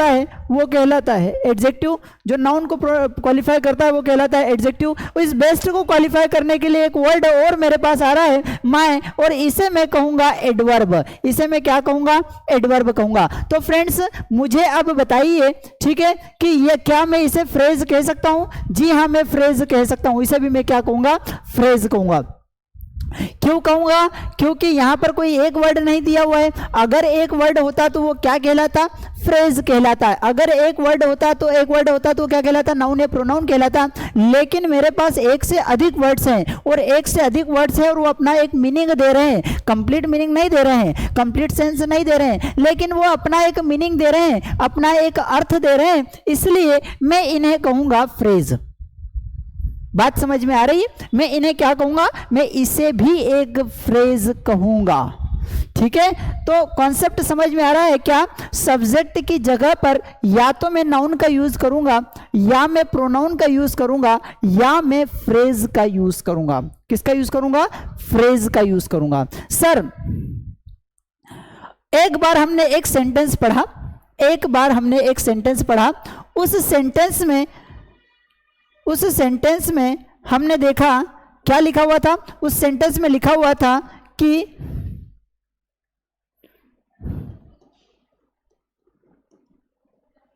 है, वो कहलाता है एडजेक्टिव। जो नाउन को क्वालिफाई करता है वो कहलाता है एडजेक्टिव। इस बेस्ट को क्वालिफाई करने के लिए एक वर्ड और मेरे पास आ रहा है माय, और इसे मैं कहूंगा एडवर्ब। इसे मैं क्या कहूंगा? एडवर्ब कहूंगा। तो फ्रेंड्स मुझे अब बताइए, ठीक है, कि ये क्या मैं इसे फ्रेज कह सकता हूं? जी हाँ, मैं फ्रेज कह सकता हूं। इसे भी मैं क्या कहूंगा? फ्रेज कहूंगा। क्यों कहूंगा? क्योंकि यहां पर कोई एक वर्ड नहीं दिया हुआ है। अगर एक वर्ड होता तो वो क्या कहलाता? फ्रेज कहलाता है। अगर एक वर्ड होता तो क्या कहलाता? नाउन या प्रोनाउन कहलाता। लेकिन मेरे पास एक से अधिक वर्ड्स हैं, और एक से अधिक वर्ड्स हैं और वो अपना एक मीनिंग दे रहे हैं। कंप्लीट मीनिंग नहीं दे रहे हैं, कंप्लीट सेंस नहीं दे रहे हैं, लेकिन वो अपना एक मीनिंग दे रहे हैं, अपना एक अर्थ दे रहे हैं, इसलिए मैं इन्हें कहूंगा फ्रेज। बात समझ में आ रही है? मैं इन्हें क्या कहूंगा? मैं इसे भी एक फ्रेज कहूंगा। ठीक है, तो कॉन्सेप्ट समझ में आ रहा है क्या? सब्जेक्ट की जगह पर या तो मैं नाउन का यूज करूंगा, या मैं प्रोनाउन का यूज करूंगा, या मैं फ्रेज का यूज करूंगा। किसका यूज करूंगा? फ्रेज का यूज करूंगा। सर एक बार हमने एक सेंटेंस पढ़ा, उस सेंटेंस में हमने देखा क्या लिखा हुआ था? उस सेंटेंस में लिखा हुआ था कि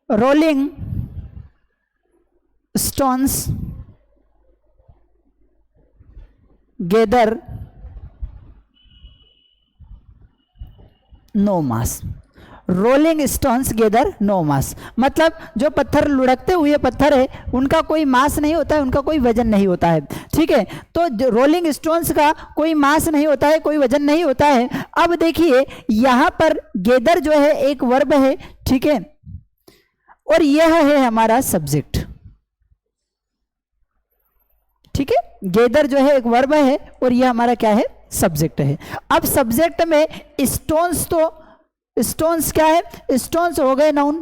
रोलिंग स्टोन्स गैदर नो मास। रोलिंग स्टोन्स गैदर नो मास, मतलब जो पत्थर लुढ़कते हुए पत्थर है उनका कोई मास नहीं होता है, उनका कोई वजन नहीं होता है। ठीक है, तो रोलिंग स्टोन्स का कोई मास नहीं होता है, कोई वजन नहीं होता है। अब देखिए यहां पर गैदर जो है एक वर्ब है, ठीक है, और यह है हमारा सब्जेक्ट। ठीक है, गैदर जो है एक वर्ब है और यह हमारा क्या है? सब्जेक्ट है। अब सब्जेक्ट में स्टोन्स क्या है? स्टोन्स हो गए नाउन,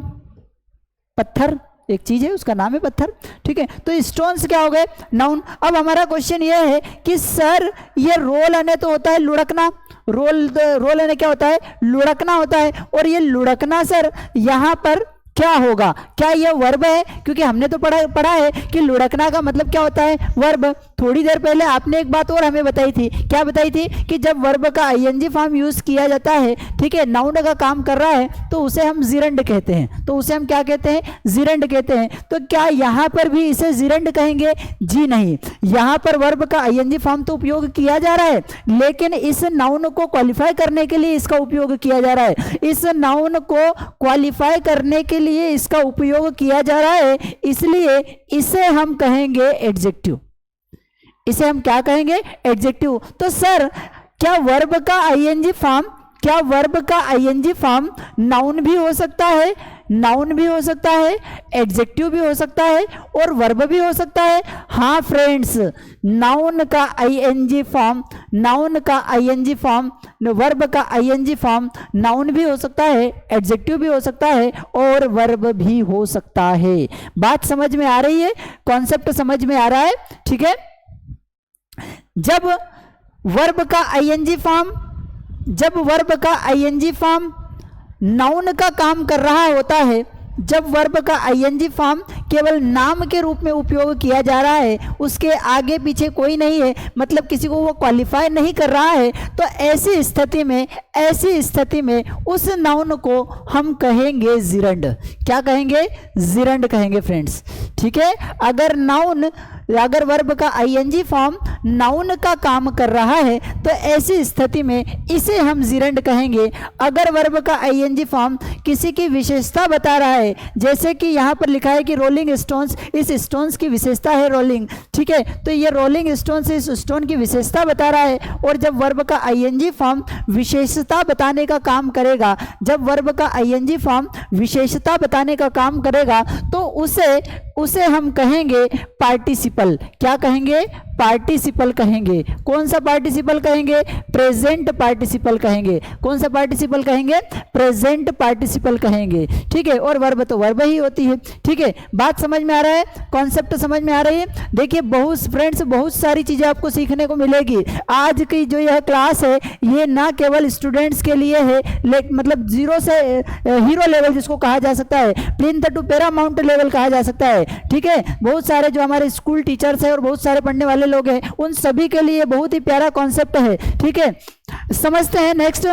पत्थर एक चीज है, उसका नाम है पत्थर। ठीक है, तो स्टोन्स क्या हो गए? नाउन। अब हमारा क्वेश्चन यह है कि सर ये रोल आने तो होता है लुढ़कना, रोल आने क्या होता है? लुढ़कना होता है, और ये लुढ़कना सर यहाँ पर क्या होगा? क्या यह वर्ब है? क्योंकि हमने तो पढ़ा है कि लुढ़कना का मतलब क्या होता है? वर्ब। थोड़ी देर पहले आपने एक बात और हमें बताई थी। क्या बताई थी? कि जब वर्ब का आईएनजी फॉर्म यूज किया जाता है, ठीक है, नाउन का काम कर रहा है, तो उसे हम जिरंड कहते हैं। तो उसे हम क्या कहते हैं? जिरंड कहते हैं। तो क्या यहाँ पर भी इसे जिरंड कहेंगे? जी नहीं, यहाँ पर वर्ब का आईएनजी फॉर्म तो उपयोग किया जा रहा है, लेकिन इस नाउन को क्वालिफाई करने के लिए इसका उपयोग किया जा रहा है। इस नाउन को क्वालिफाई करने के लिए इसका उपयोग किया जा रहा है, इसलिए इसे हम कहेंगे एडजेक्टिव। इसे हम क्या कहेंगे? एडजेक्टिव। तो सर क्या वर्ब का आईएनजी फॉर्म नाउन भी हो सकता है? नाउन भी हो सकता है, एडजेक्टिव भी हो सकता है और वर्ब भी हो सकता है। हाँ फ्रेंड्स, नाउन का आईएनजी फॉर्म, वर्ब का आईएनजी फॉर्म नाउन भी हो सकता है, एडजेक्टिव भी हो सकता है और वर्ब भी हो सकता है। बात समझ में आ रही है? कॉन्सेप्ट समझ में आ रहा है? ठीक है। जब वर्ब का आईएनजी फॉर्म नाउन का काम कर रहा होता है, जब वर्ब का आईएनजी फॉर्म केवल नाम के रूप में उपयोग किया जा रहा है, उसके आगे पीछे कोई नहीं है, मतलब किसी को वो क्वालिफाई नहीं कर रहा है, तो ऐसी स्थिति में उस नाउन को हम कहेंगे जिरंड। क्या कहेंगे? जिरंड कहेंगे फ्रेंड्स। ठीक है। अगर वर्ब का आईएनजी फॉर्म नाउन का काम कर रहा है, तो ऐसी स्थिति में इसे हम जिरंड कहेंगे। अगर वर्ब का आईएनजी फॉर्म किसी की विशेषता बता रहा है, जैसे कि यहाँ पर लिखा है कि रोलिंग स्टोन्स, इस स्टोन्स की विशेषता है रोलिंग, ठीक है, तो ये रोलिंग स्टोन्स इस स्टोन की विशेषता बता रहा है। और जब वर्ब का आईएनजी फॉर्म विशेषता बताने का काम करेगा, तो उसे हम कहेंगे पार्टिसिपल। क्या कहेंगे? पार्टिसिपल कहेंगे। कौन सा पार्टिसिपल कहेंगे? प्रेजेंट पार्टिसिपल कहेंगे। कौन सा पार्टिसिपल कहेंगे? प्रेजेंट पार्टिसिपल कहेंगे। ठीक है। और वर्ब तो वर्ब ही होती है। ठीक है। बात समझ में आ रहा है? कॉन्सेप्ट समझ में आ रही है? देखिए बहुत सारी चीजें आपको सीखने को मिलेगी। आज की जो यह क्लास है, ये ना केवल स्टूडेंट्स के लिए है, मतलब जीरो से हीरो लेवल जिसको कहा जा सकता है, प्लिंथ टू पैरामाउंट लेवल कहा जा सकता है। ठीक है। बहुत सारे जो हमारे स्कूल टीचर्स हैं और बहुत सारे पढ़ने वाले लोग हैं, उन सभी के लिए बहुत ही प्यारा कॉन्सेप्ट है। ठीक है। समझते हैं। नेक्स्ट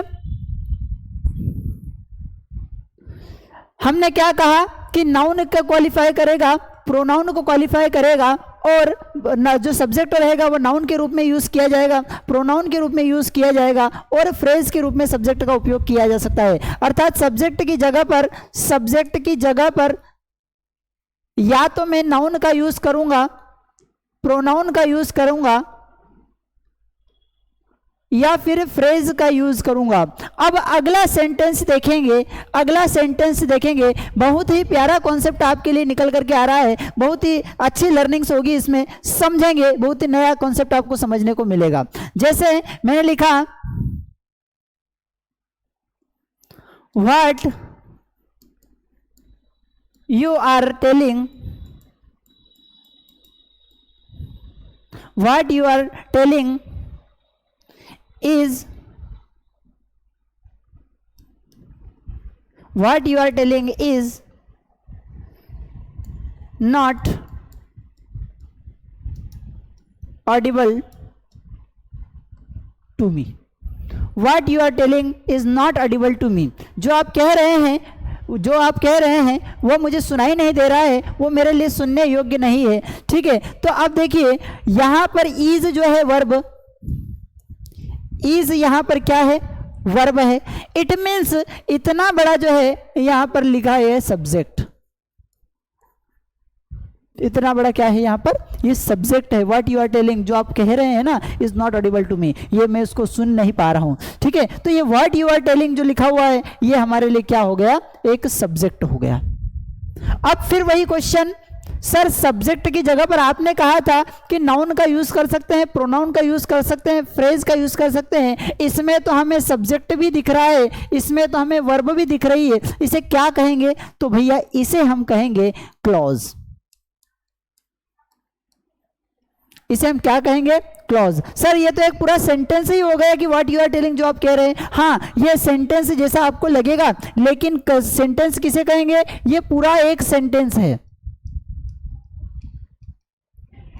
हमने क्या कहा कि नाउन का क्वालिफाई करेगा, प्रोनाउन को क्वालिफाई करेगा, और जो सब्जेक्ट रहेगा वो नाउन के रूप में यूज किया जाएगा, प्रोनाउन के रूप में यूज किया जाएगा, और फ्रेज के रूप में सब्जेक्ट का उपयोग किया जा सकता है। अर्थात सब्जेक्ट की जगह पर या तो मैं नाउन का यूज करूंगा, प्रोनाउन का यूज करूंगा, या फिर फ्रेज का यूज करूंगा। अब अगला सेंटेंस देखेंगे। बहुत ही प्यारा कॉन्सेप्ट आपके लिए निकल करके आ रहा है। बहुत ही अच्छी लर्निंग्स होगी इसमें, समझेंगे, बहुत ही नया कॉन्सेप्ट आपको समझने को मिलेगा। जैसे मैंने लिखा, what you are telling is not audible to me. What you are telling is not audible to me. जो आप कह रहे हैं वो मुझे सुनाई नहीं दे रहा है, वो मेरे लिए सुनने योग्य नहीं है। ठीक है। तो अब देखिए यहां पर इज जो है वर्ब, इज यहां पर क्या है? वर्ब है। इट मीन्स इतना बड़ा जो है यहां पर लिखा है सब्जेक्ट। इतना बड़ा क्या है यहाँ पर? ये सब्जेक्ट है। व्हाट यू आर टेलिंग, जो आप कह रहे हैं ना, is not audible to me, ये मैं उसको सुन नहीं पा रहा हूं। ठीक है। तो ये व्हाट यू आर टेलिंग जो लिखा हुआ है, ये हमारे लिए क्या हो गया? एक सब्जेक्ट हो गया। अब फिर वही क्वेश्चन, सर सब्जेक्ट की जगह पर आपने कहा था कि नाउन का यूज कर सकते हैं, प्रोनाउन का यूज कर सकते हैं, फ्रेज का यूज कर सकते हैं। इसमें तो हमें सब्जेक्ट भी दिख रहा है, इसमें तो हमें वर्ब भी दिख रही है, इसे क्या कहेंगे? तो भैया इसे हम कहेंगे क्लॉज। इसे हम क्या कहेंगे? क्लॉज। सर ये तो एक पूरा सेंटेंस ही हो गया कि व्हाट यू आर टेलिंग, जो आप कह रहे हैं। हाँ, ये सेंटेंस जैसा आपको लगेगा, लेकिन सेंटेंस किसे कहेंगे? ये पूरा एक सेंटेंस है,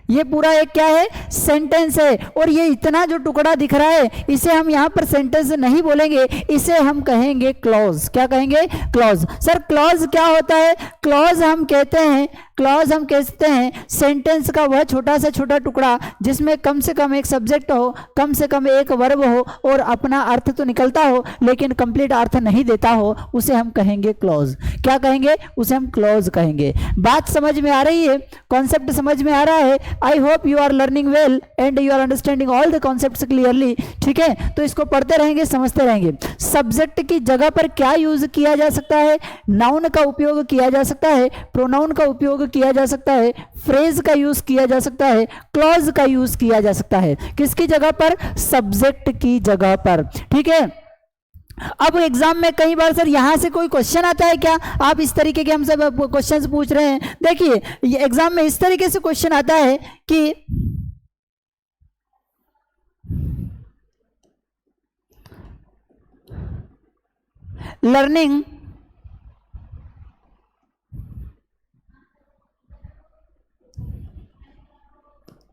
ये पूरा एक क्या है? सेंटेंस है। और ये इतना जो टुकड़ा दिख रहा है, इसे हम यहाँ पर सेंटेंस नहीं बोलेंगे, इसे हम कहेंगे क्लॉज। क्या कहेंगे? क्लॉज। सर क्लॉज क्या होता है? क्लॉज हम कहते हैं सेंटेंस का वह छोटा से छोटा टुकड़ा जिसमें कम से कम एक सब्जेक्ट हो, कम से कम एक वर्ब हो, और अपना अर्थ तो निकलता हो लेकिन कंप्लीट अर्थ नहीं देता हो, उसे हम कहेंगे क्लॉज। क्या कहेंगे? उसे हम क्लॉज कहेंगे। बात समझ में आ रही है? कॉन्सेप्ट समझ में आ रहा है? I hope you are learning well and you are understanding all the concepts clearly. ठीक है, तो इसको पढ़ते रहेंगे, समझते रहेंगे। सब्जेक्ट की जगह पर क्या यूज किया जा सकता है? नाउन का उपयोग किया जा सकता है, प्रोनाउन का उपयोग किया जा सकता है, फ्रेज का यूज किया जा सकता है, क्लॉज का यूज किया जा सकता है। किसकी जगह पर? सब्जेक्ट की जगह पर। ठीक है, अब एग्जाम में कई बार सर यहां से कोई क्वेश्चन आता है क्या? आप इस तरीके के हमसे क्वेश्चंस पूछ रहे हैं। देखिए, ये एग्जाम में इस तरीके से क्वेश्चन आता है कि learning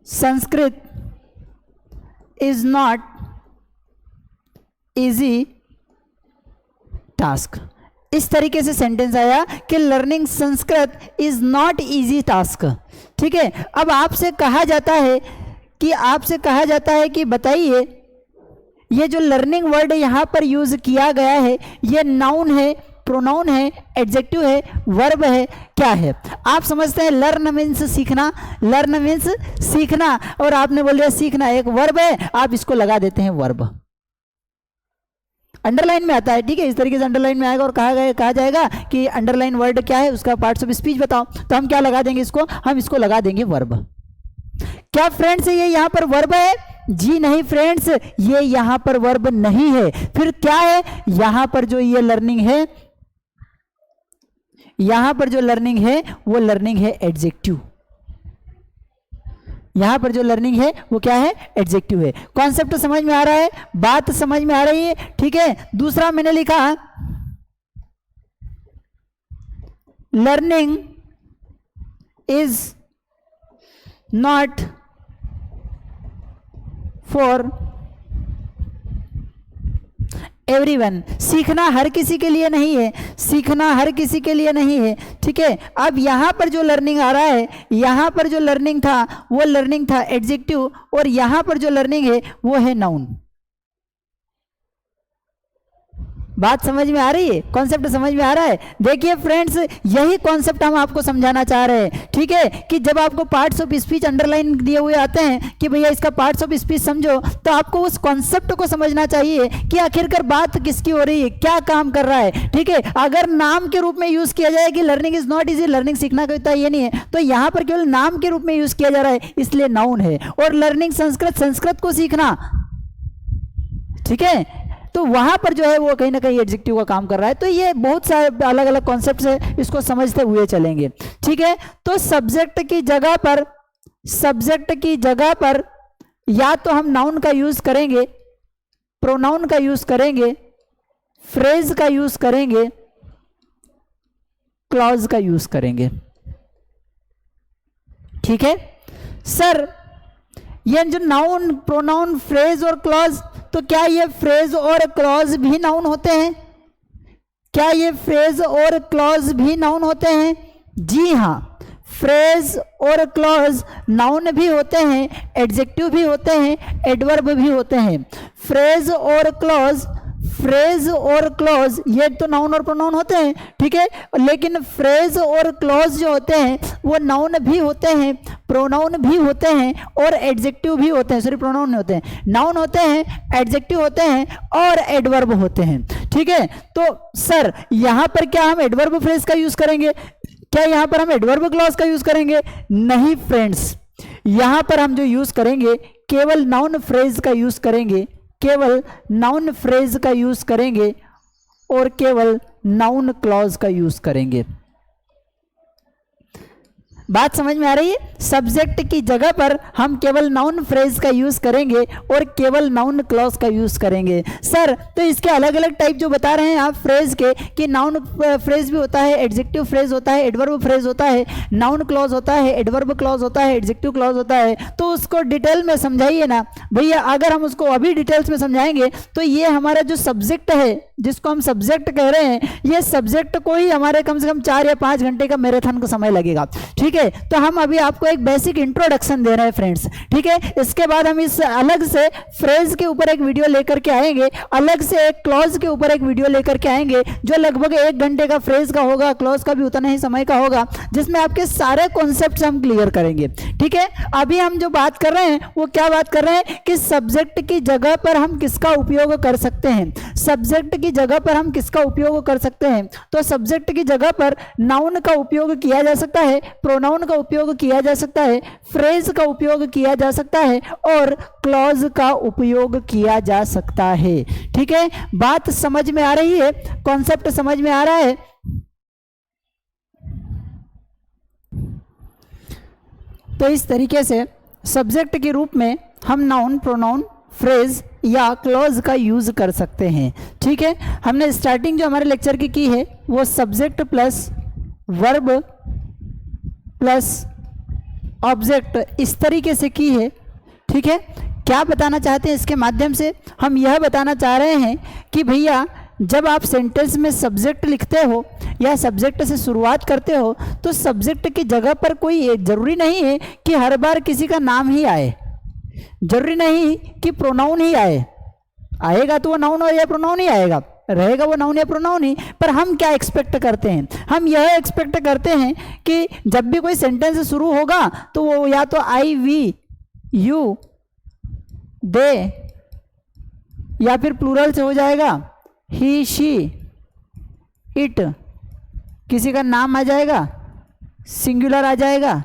Sanskrit is not easy task. इस तरीके से सेंटेंस आया कि learning Sanskrit is not easy task. ठीक है, अब आपसे कहा जाता है कि बताइए, ये जो लर्निंग वर्ड यहां पर यूज किया गया है, ये नाउन है, प्रोनाउन है, एडजेक्टिव है, वर्ब है, क्या है? आप समझते हैं लर्न मीन्स सीखना, लर्न मीन्स सीखना, और आपने बोल दिया सीखना एक वर्ब है, आप इसको लगा देते हैं वर्ब। अंडरलाइन में आता है। ठीक है, इस तरीके से अंडरलाइन में आएगा और कहा जाएगा कि अंडरलाइन वर्ड क्या है, उसका पार्ट्स ऑफ स्पीच बताओ। तो हम क्या लगा देंगे इसको? हम इसको लगा देंगे वर्ब। क्या फ्रेंड्स ये यहां पर वर्ब है? जी नहीं फ्रेंड्स, ये यहां पर वर्ब नहीं है। फिर क्या है? यहां पर जो ये लर्निंग है, यहां पर जो लर्निंग है वो लर्निंग है एडजेक्टिव। यहां पर जो लर्निंग है वो क्या है? एडजेक्टिव है। कॉन्सेप्ट समझ में आ रहा है? बात समझ में आ रही है? ठीक है, दूसरा मैंने लिखा learning is not for everyone. सीखना हर किसी के लिए नहीं है, सीखना हर किसी के लिए नहीं है। ठीक है, अब यहां पर जो लर्निंग आ रहा है, यहां पर जो लर्निंग था वो लर्निंग था एडजेक्टिव, और यहां पर जो लर्निंग है वो है नाउन। बात समझ में आ रही है? कॉन्सेप्ट समझ में आ रहा है? देखिए फ्रेंड्स, यही कॉन्सेप्ट हम आपको समझाना चाह रहे हैं। ठीक है, कि जब आपको पार्ट्स ऑफ स्पीच अंडरलाइन दिए हुए आते हैं कि भैया इसका पार्ट्स ऑफ स्पीच समझो, तो आपको उस कॉन्सेप्ट को समझना चाहिए कि आखिरकार बात किसकी हो रही है, क्या काम कर रहा है। ठीक है, अगर नाम के रूप में यूज किया जाए कि learning is not easy, learning सीखना कोई होता ये नहीं है, तो यहां पर केवल नाम के रूप में यूज किया जा रहा है, इसलिए नाउन है। और लर्निंग संस्कृत, संस्कृत को सीखना, ठीक है, तो वहां पर जो है वो कहीं ना कहीं एडजेक्टिव का काम कर रहा है। तो ये बहुत सारे अलग अलग कॉन्सेप्ट्स है, इसको समझते हुए चलेंगे। ठीक है, तो सब्जेक्ट की जगह पर या तो हम नाउन का यूज करेंगे, प्रोनाउन का यूज करेंगे, फ्रेज का यूज करेंगे, क्लॉज का यूज करेंगे। ठीक है सर, ये जो नाउन, प्रोनाउन, फ्रेज और क्लॉज, तो क्या ये फ्रेज और क्लॉज भी नाउन होते हैं? क्या ये फ्रेज और क्लॉज भी नाउन होते हैं? जी हाँ, फ्रेज और क्लॉज नाउन भी होते हैं, एडजेक्टिव भी होते हैं, एडवर्ब भी होते हैं। फ्रेज और क्लॉज ये तो नाउन और प्रोनाउन होते हैं। ठीक है, लेकिन फ्रेज और क्लॉज जो होते हैं वो नाउन भी होते हैं, प्रोनाउन भी होते हैं और एडजेक्टिव भी होते हैं। सॉरी, प्रोनाउन नहीं होते हैं, नाउन होते हैं, एडजेक्टिव होते हैं और एडवर्ब होते हैं। ठीक है, तो सर यहां पर क्या हम एडवर्ब फ्रेज का यूज करेंगे? क्या यहां पर हम एडवर्ब क्लॉज का यूज करेंगे? नहीं फ्रेंड्स, यहां पर हम जो यूज करेंगे केवल नाउन फ्रेज का यूज करेंगे, केवल नाउन फ्रेज का यूज करेंगे और केवल नाउन क्लॉज का यूज करेंगे। बात समझ में आ रही है? सब्जेक्ट की जगह पर हम केवल नाउन फ्रेज का यूज करेंगे और केवल नाउन क्लॉज का यूज करेंगे। सर तो इसके अलग अलग टाइप जो बता रहे हैं आप फ्रेज के, कि नाउन फ्रेज भी होता है, एडजेक्टिव फ्रेज होता है, एडवर्ब फ्रेज होता है, नाउन क्लॉज होता है, एडवर्ब क्लॉज होता है, एडजेक्टिव क्लॉज होता है, तो उसको डिटेल में समझाइए ना भैया। अगर हम उसको अभी डिटेल्स में समझाएंगे तो ये हमारा जो सब्जेक्ट है, जिसको हम सब्जेक्ट कह रहे हैं, ये सब्जेक्ट को ही हमारे कम से कम 4 या 5 घंटे का मैराथन का समय लगेगा। ठीक है, तो हम अभी आपको एक बेसिक इंट्रोडक्शन दे रहे हैं फ्रेंड्स। ठीक है, इसके बाद हम इस अलग से फ्रेज के ऊपर एक वीडियो लेकर के आएंगे, अलग से एक क्लॉज के ऊपर एक वीडियो लेकर के आएंगे जो लगभग 1 घंटे का फ्रेज का होगा, क्लॉज का भी उतना ही समय का होगा, जिसमें आपके सारे कॉन्सेप्ट्स हम क्लियर करेंगे। ठीक है, अभी हम जो बात कर रहे हैं वो क्या बात कर रहे हैं कि सब्जेक्ट की जगह पर हम किसका उपयोग कर सकते हैं। सब्जेक्ट की जगह पर हम किसका उपयोग कर सकते हैं? तो सब्जेक्ट की जगह पर नाउन का उपयोग किया जा सकता है, प्रोनाउन का उपयोग किया जा सकता है, फ्रेज का उपयोग किया जा सकता है और क्लॉज का उपयोग किया जा सकता है। ठीक है, बात समझ में आ रही है? कॉन्सेप्ट समझ में आ रहा है? तो इस तरीके से सब्जेक्ट के रूप में हम नाउन, प्रोनाउन, फ्रेज या क्लॉज का यूज कर सकते हैं। ठीक है, हमने स्टार्टिंग जो हमारे लेक्चर की है वो subject plus verb plus object इस तरीके से की है। ठीक है, क्या बताना चाहते हैं इसके माध्यम से? हम यह बताना चाह रहे हैं कि भैया जब आप सेंटेंस में सब्जेक्ट लिखते हो या सब्जेक्ट से शुरुआत करते हो तो सब्जेक्ट की जगह पर कोई जरूरी नहीं है कि हर बार किसी का नाम ही आए, जरूरी नहीं कि प्रोनाउन ही आए। आएगा तो वो नाउन या प्रोनाउन ही आएगा, रहेगा वो नाउन या प्रोनाउन ही। पर हम क्या एक्सपेक्ट करते हैं? हम यह एक्सपेक्ट करते हैं कि जब भी कोई सेंटेंस शुरू होगा तो वो या तो आई, वी, यू, दे, या फिर प्लूरल से हो जाएगा ही, शी, इट, किसी का नाम आ जाएगा, सिंगुलर आ जाएगा,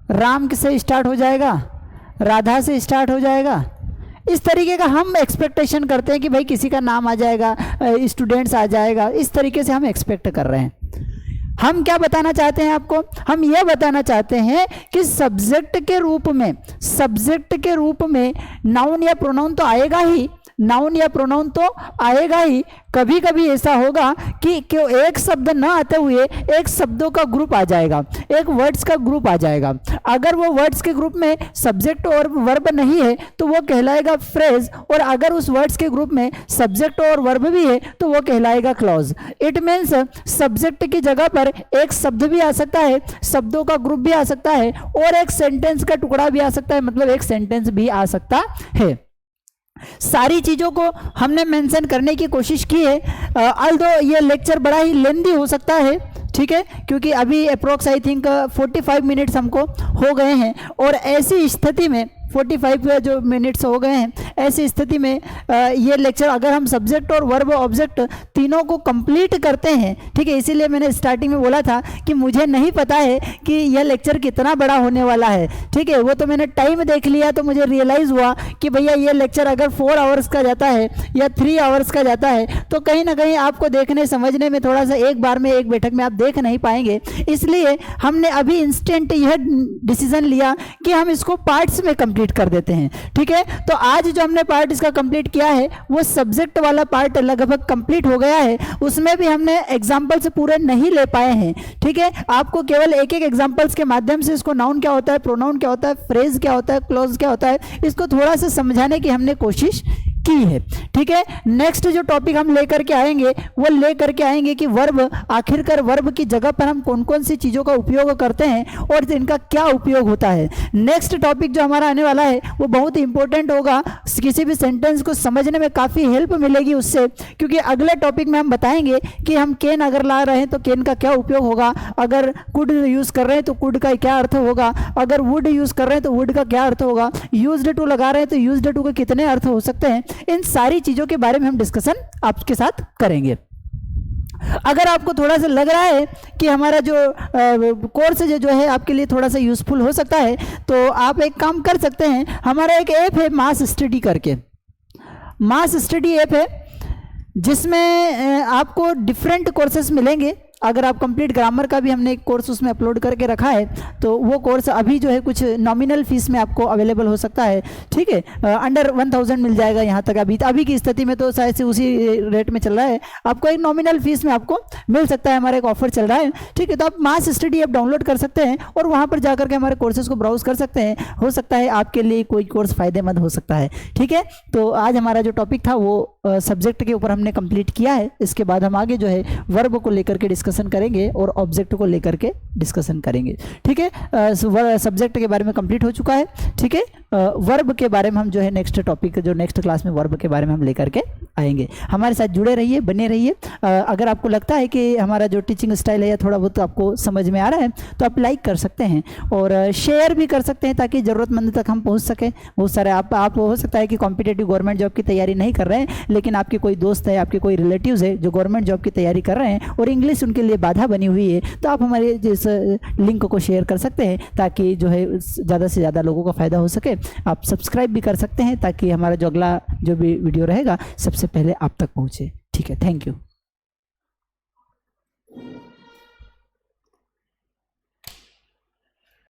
राम से स्टार्ट हो जाएगा, राधा से स्टार्ट हो जाएगा। इस तरीके का हम एक्सपेक्टेशन करते हैं कि भाई किसी का नाम आ जाएगा, स्टूडेंट्स आ जाएगा, इस तरीके से हम एक्सपेक्ट कर रहे हैं। हम क्या बताना चाहते हैं आपको? हम यह बताना चाहते हैं कि सब्जेक्ट के रूप में नाउन या प्रोनाउन तो आएगा ही, नाउन या प्रोनाउन तो आएगा ही। कभी कभी ऐसा होगा कि एक शब्द ना आते हुए एक शब्दों का ग्रुप आ जाएगा, एक वर्ड्स का ग्रुप आ जाएगा। अगर वो वर्ड्स के ग्रुप में सब्जेक्ट और वर्ब नहीं है तो वो कहलाएगा फ्रेज, और अगर उस वर्ड्स के ग्रुप में सब्जेक्ट और वर्ब भी है तो वो कहलाएगा क्लॉज। इट मीन्स सब्जेक्ट की जगह पर एक शब्द भी आ सकता है, शब्दों का ग्रुप भी आ सकता है और एक सेंटेंस का टुकड़ा भी आ सकता है, मतलब एक सेंटेंस भी आ सकता है। सारी चीज़ों को हमने मेंशन करने की कोशिश की है। ऑल्दो ये लेक्चर बड़ा ही लेंदी हो सकता है, ठीक है, क्योंकि अभी अप्रोक्स आई थिंक 45 मिनट्स हमको हो गए हैं, और ऐसी स्थिति में 45 जो मिनट्स हो गए हैं, ऐसी स्थिति में ये लेक्चर अगर हम सब्जेक्ट और वर्ब ऑब्जेक्ट तीनों को कंप्लीट करते हैं, ठीक है, इसीलिए मैंने स्टार्टिंग में बोला था कि मुझे नहीं पता है कि यह लेक्चर कितना बड़ा होने वाला है। ठीक है, वो तो मैंने टाइम देख लिया तो मुझे रियलाइज़ हुआ कि भैया ये लेक्चर अगर 4 आवर्स का जाता है या 3 आवर्स का जाता है तो कहीं ना कहीं आपको देखने समझने में थोड़ा सा एक बार में एक बैठक में आप देख नहीं पाएंगे। इसलिए हमने अभी इंस्टेंट यह डिसीजन लिया कि हम इसको पार्ट्स में कंप्लीट कर देते हैं। ठीक है, तो आज जो हमने पार्ट इसका कंप्लीट किया है वो सब्जेक्ट वाला पार्ट लगभग कंप्लीट हो गया है। उसमें भी हमने एग्जांपल्स पूरे नहीं ले पाए हैं। ठीक है, आपको केवल एक एक एग्जांपल्स के माध्यम से इसको नाउन क्या होता है, प्रोनाउन क्या होता है, फ्रेज क्या होता है, क्लॉज क्या होता है, इसको थोड़ा सा समझाने की हमने कोशिश की है। ठीक है, नेक्स्ट जो टॉपिक हम लेकर के आएंगे वो लेकर के आएंगे कि वर्ब, आखिरकार वर्ब की जगह पर हम कौन कौन सी चीज़ों का उपयोग करते हैं और इनका क्या उपयोग होता है। नेक्स्ट टॉपिक जो हमारा आने वाला है वो बहुत ही इंपॉर्टेंट होगा, किसी भी सेंटेंस को समझने में काफ़ी हेल्प मिलेगी उससे, क्योंकि अगले टॉपिक में हम बताएंगे कि हम कैन अगर ला रहे हैं तो कैन का क्या उपयोग होगा, अगर कुड यूज़ कर रहे हैं तो कुड का क्या अर्थ होगा, अगर वुड यूज़ कर रहे हैं तो वुड का क्या अर्थ होगा, यूज्ड टू लगा रहे हैं तो यूज्ड टू के कितने अर्थ हो सकते हैं। इन सारी चीज़ों के बारे में हम डिस्कशन आपके साथ करेंगे। अगर आपको थोड़ा सा लग रहा है कि हमारा जो कोर्स जो है आपके लिए थोड़ा सा यूज़फुल हो सकता है तो आप एक काम कर सकते हैं। हमारा एक ऐप है मास स्टडी करके, मास स्टडी ऐप है जिसमें आपको डिफरेंट कोर्सेस मिलेंगे अगर आप कंप्लीट ग्रामर का भी हमने एक कोर्स उसमें अपलोड करके रखा है, तो वो कोर्स अभी जो है कुछ नॉमिनल फीस में आपको अवेलेबल हो सकता है, ठीक है, अंडर 1000 मिल जाएगा यहाँ तक। अभी की स्थिति में तो शायद से उसी रेट में चल रहा है, आपको एक नॉमिनल फीस में आपको मिल सकता है, हमारा एक ऑफर चल रहा है, ठीक है। तो आप मास स्टडी ऐप डाउनलोड कर सकते हैं और वहाँ पर जाकर के हमारे कोर्सेज को ब्राउज कर सकते हैं, हो सकता है आपके लिए कोई कोर्स फायदेमंद हो सकता है, ठीक है। तो आज हमारा जो टॉपिक था वो सब्जेक्ट के ऊपर हमने कंप्लीट किया है। इसके बाद हम आगे जो है वर्ब को लेकर के डिस्कशन करेंगे और ऑब्जेक्ट को लेकर के डिस्कशन करेंगे, ठीक है। सब्जेक्ट के बारे में कंप्लीट हो चुका है, ठीक है। वर्ब के बारे में हम जो है नेक्स्ट टॉपिक, जो नेक्स्ट क्लास में वर्ब के बारे में हम लेकर के आएंगे। हमारे साथ जुड़े रहिए, बने रहिए। अगर आपको लगता है कि हमारा जो टीचिंग स्टाइल है या थोड़ा बहुत आपको समझ में आ रहा है तो आप लाइक कर सकते हैं और शेयर भी कर सकते हैं ताकि ज़रूरतमंद तक हम पहुंच सकें। बहुत सारे आप हो सकता है कि कॉम्पिटेटिव गवर्नमेंट जॉब की तैयारी नहीं कर रहे हैं, लेकिन आपके कोई दोस्त है, आपके कोई रिलेटिव्स है जो गवर्नमेंट जॉब की तैयारी कर रहे हैं और इंग्लिश उनके लिए बाधा बनी हुई है, तो आप हमारे इस लिंक को शेयर कर सकते हैं ताकि जो है ज़्यादा से ज़्यादा लोगों को फ़ायदा हो सके। आप सब्सक्राइब भी कर सकते हैं ताकि हमारा जो अगला जो भी वीडियो रहेगा सबसे पहले आप तक पहुँचे, ठीक है। Thank you.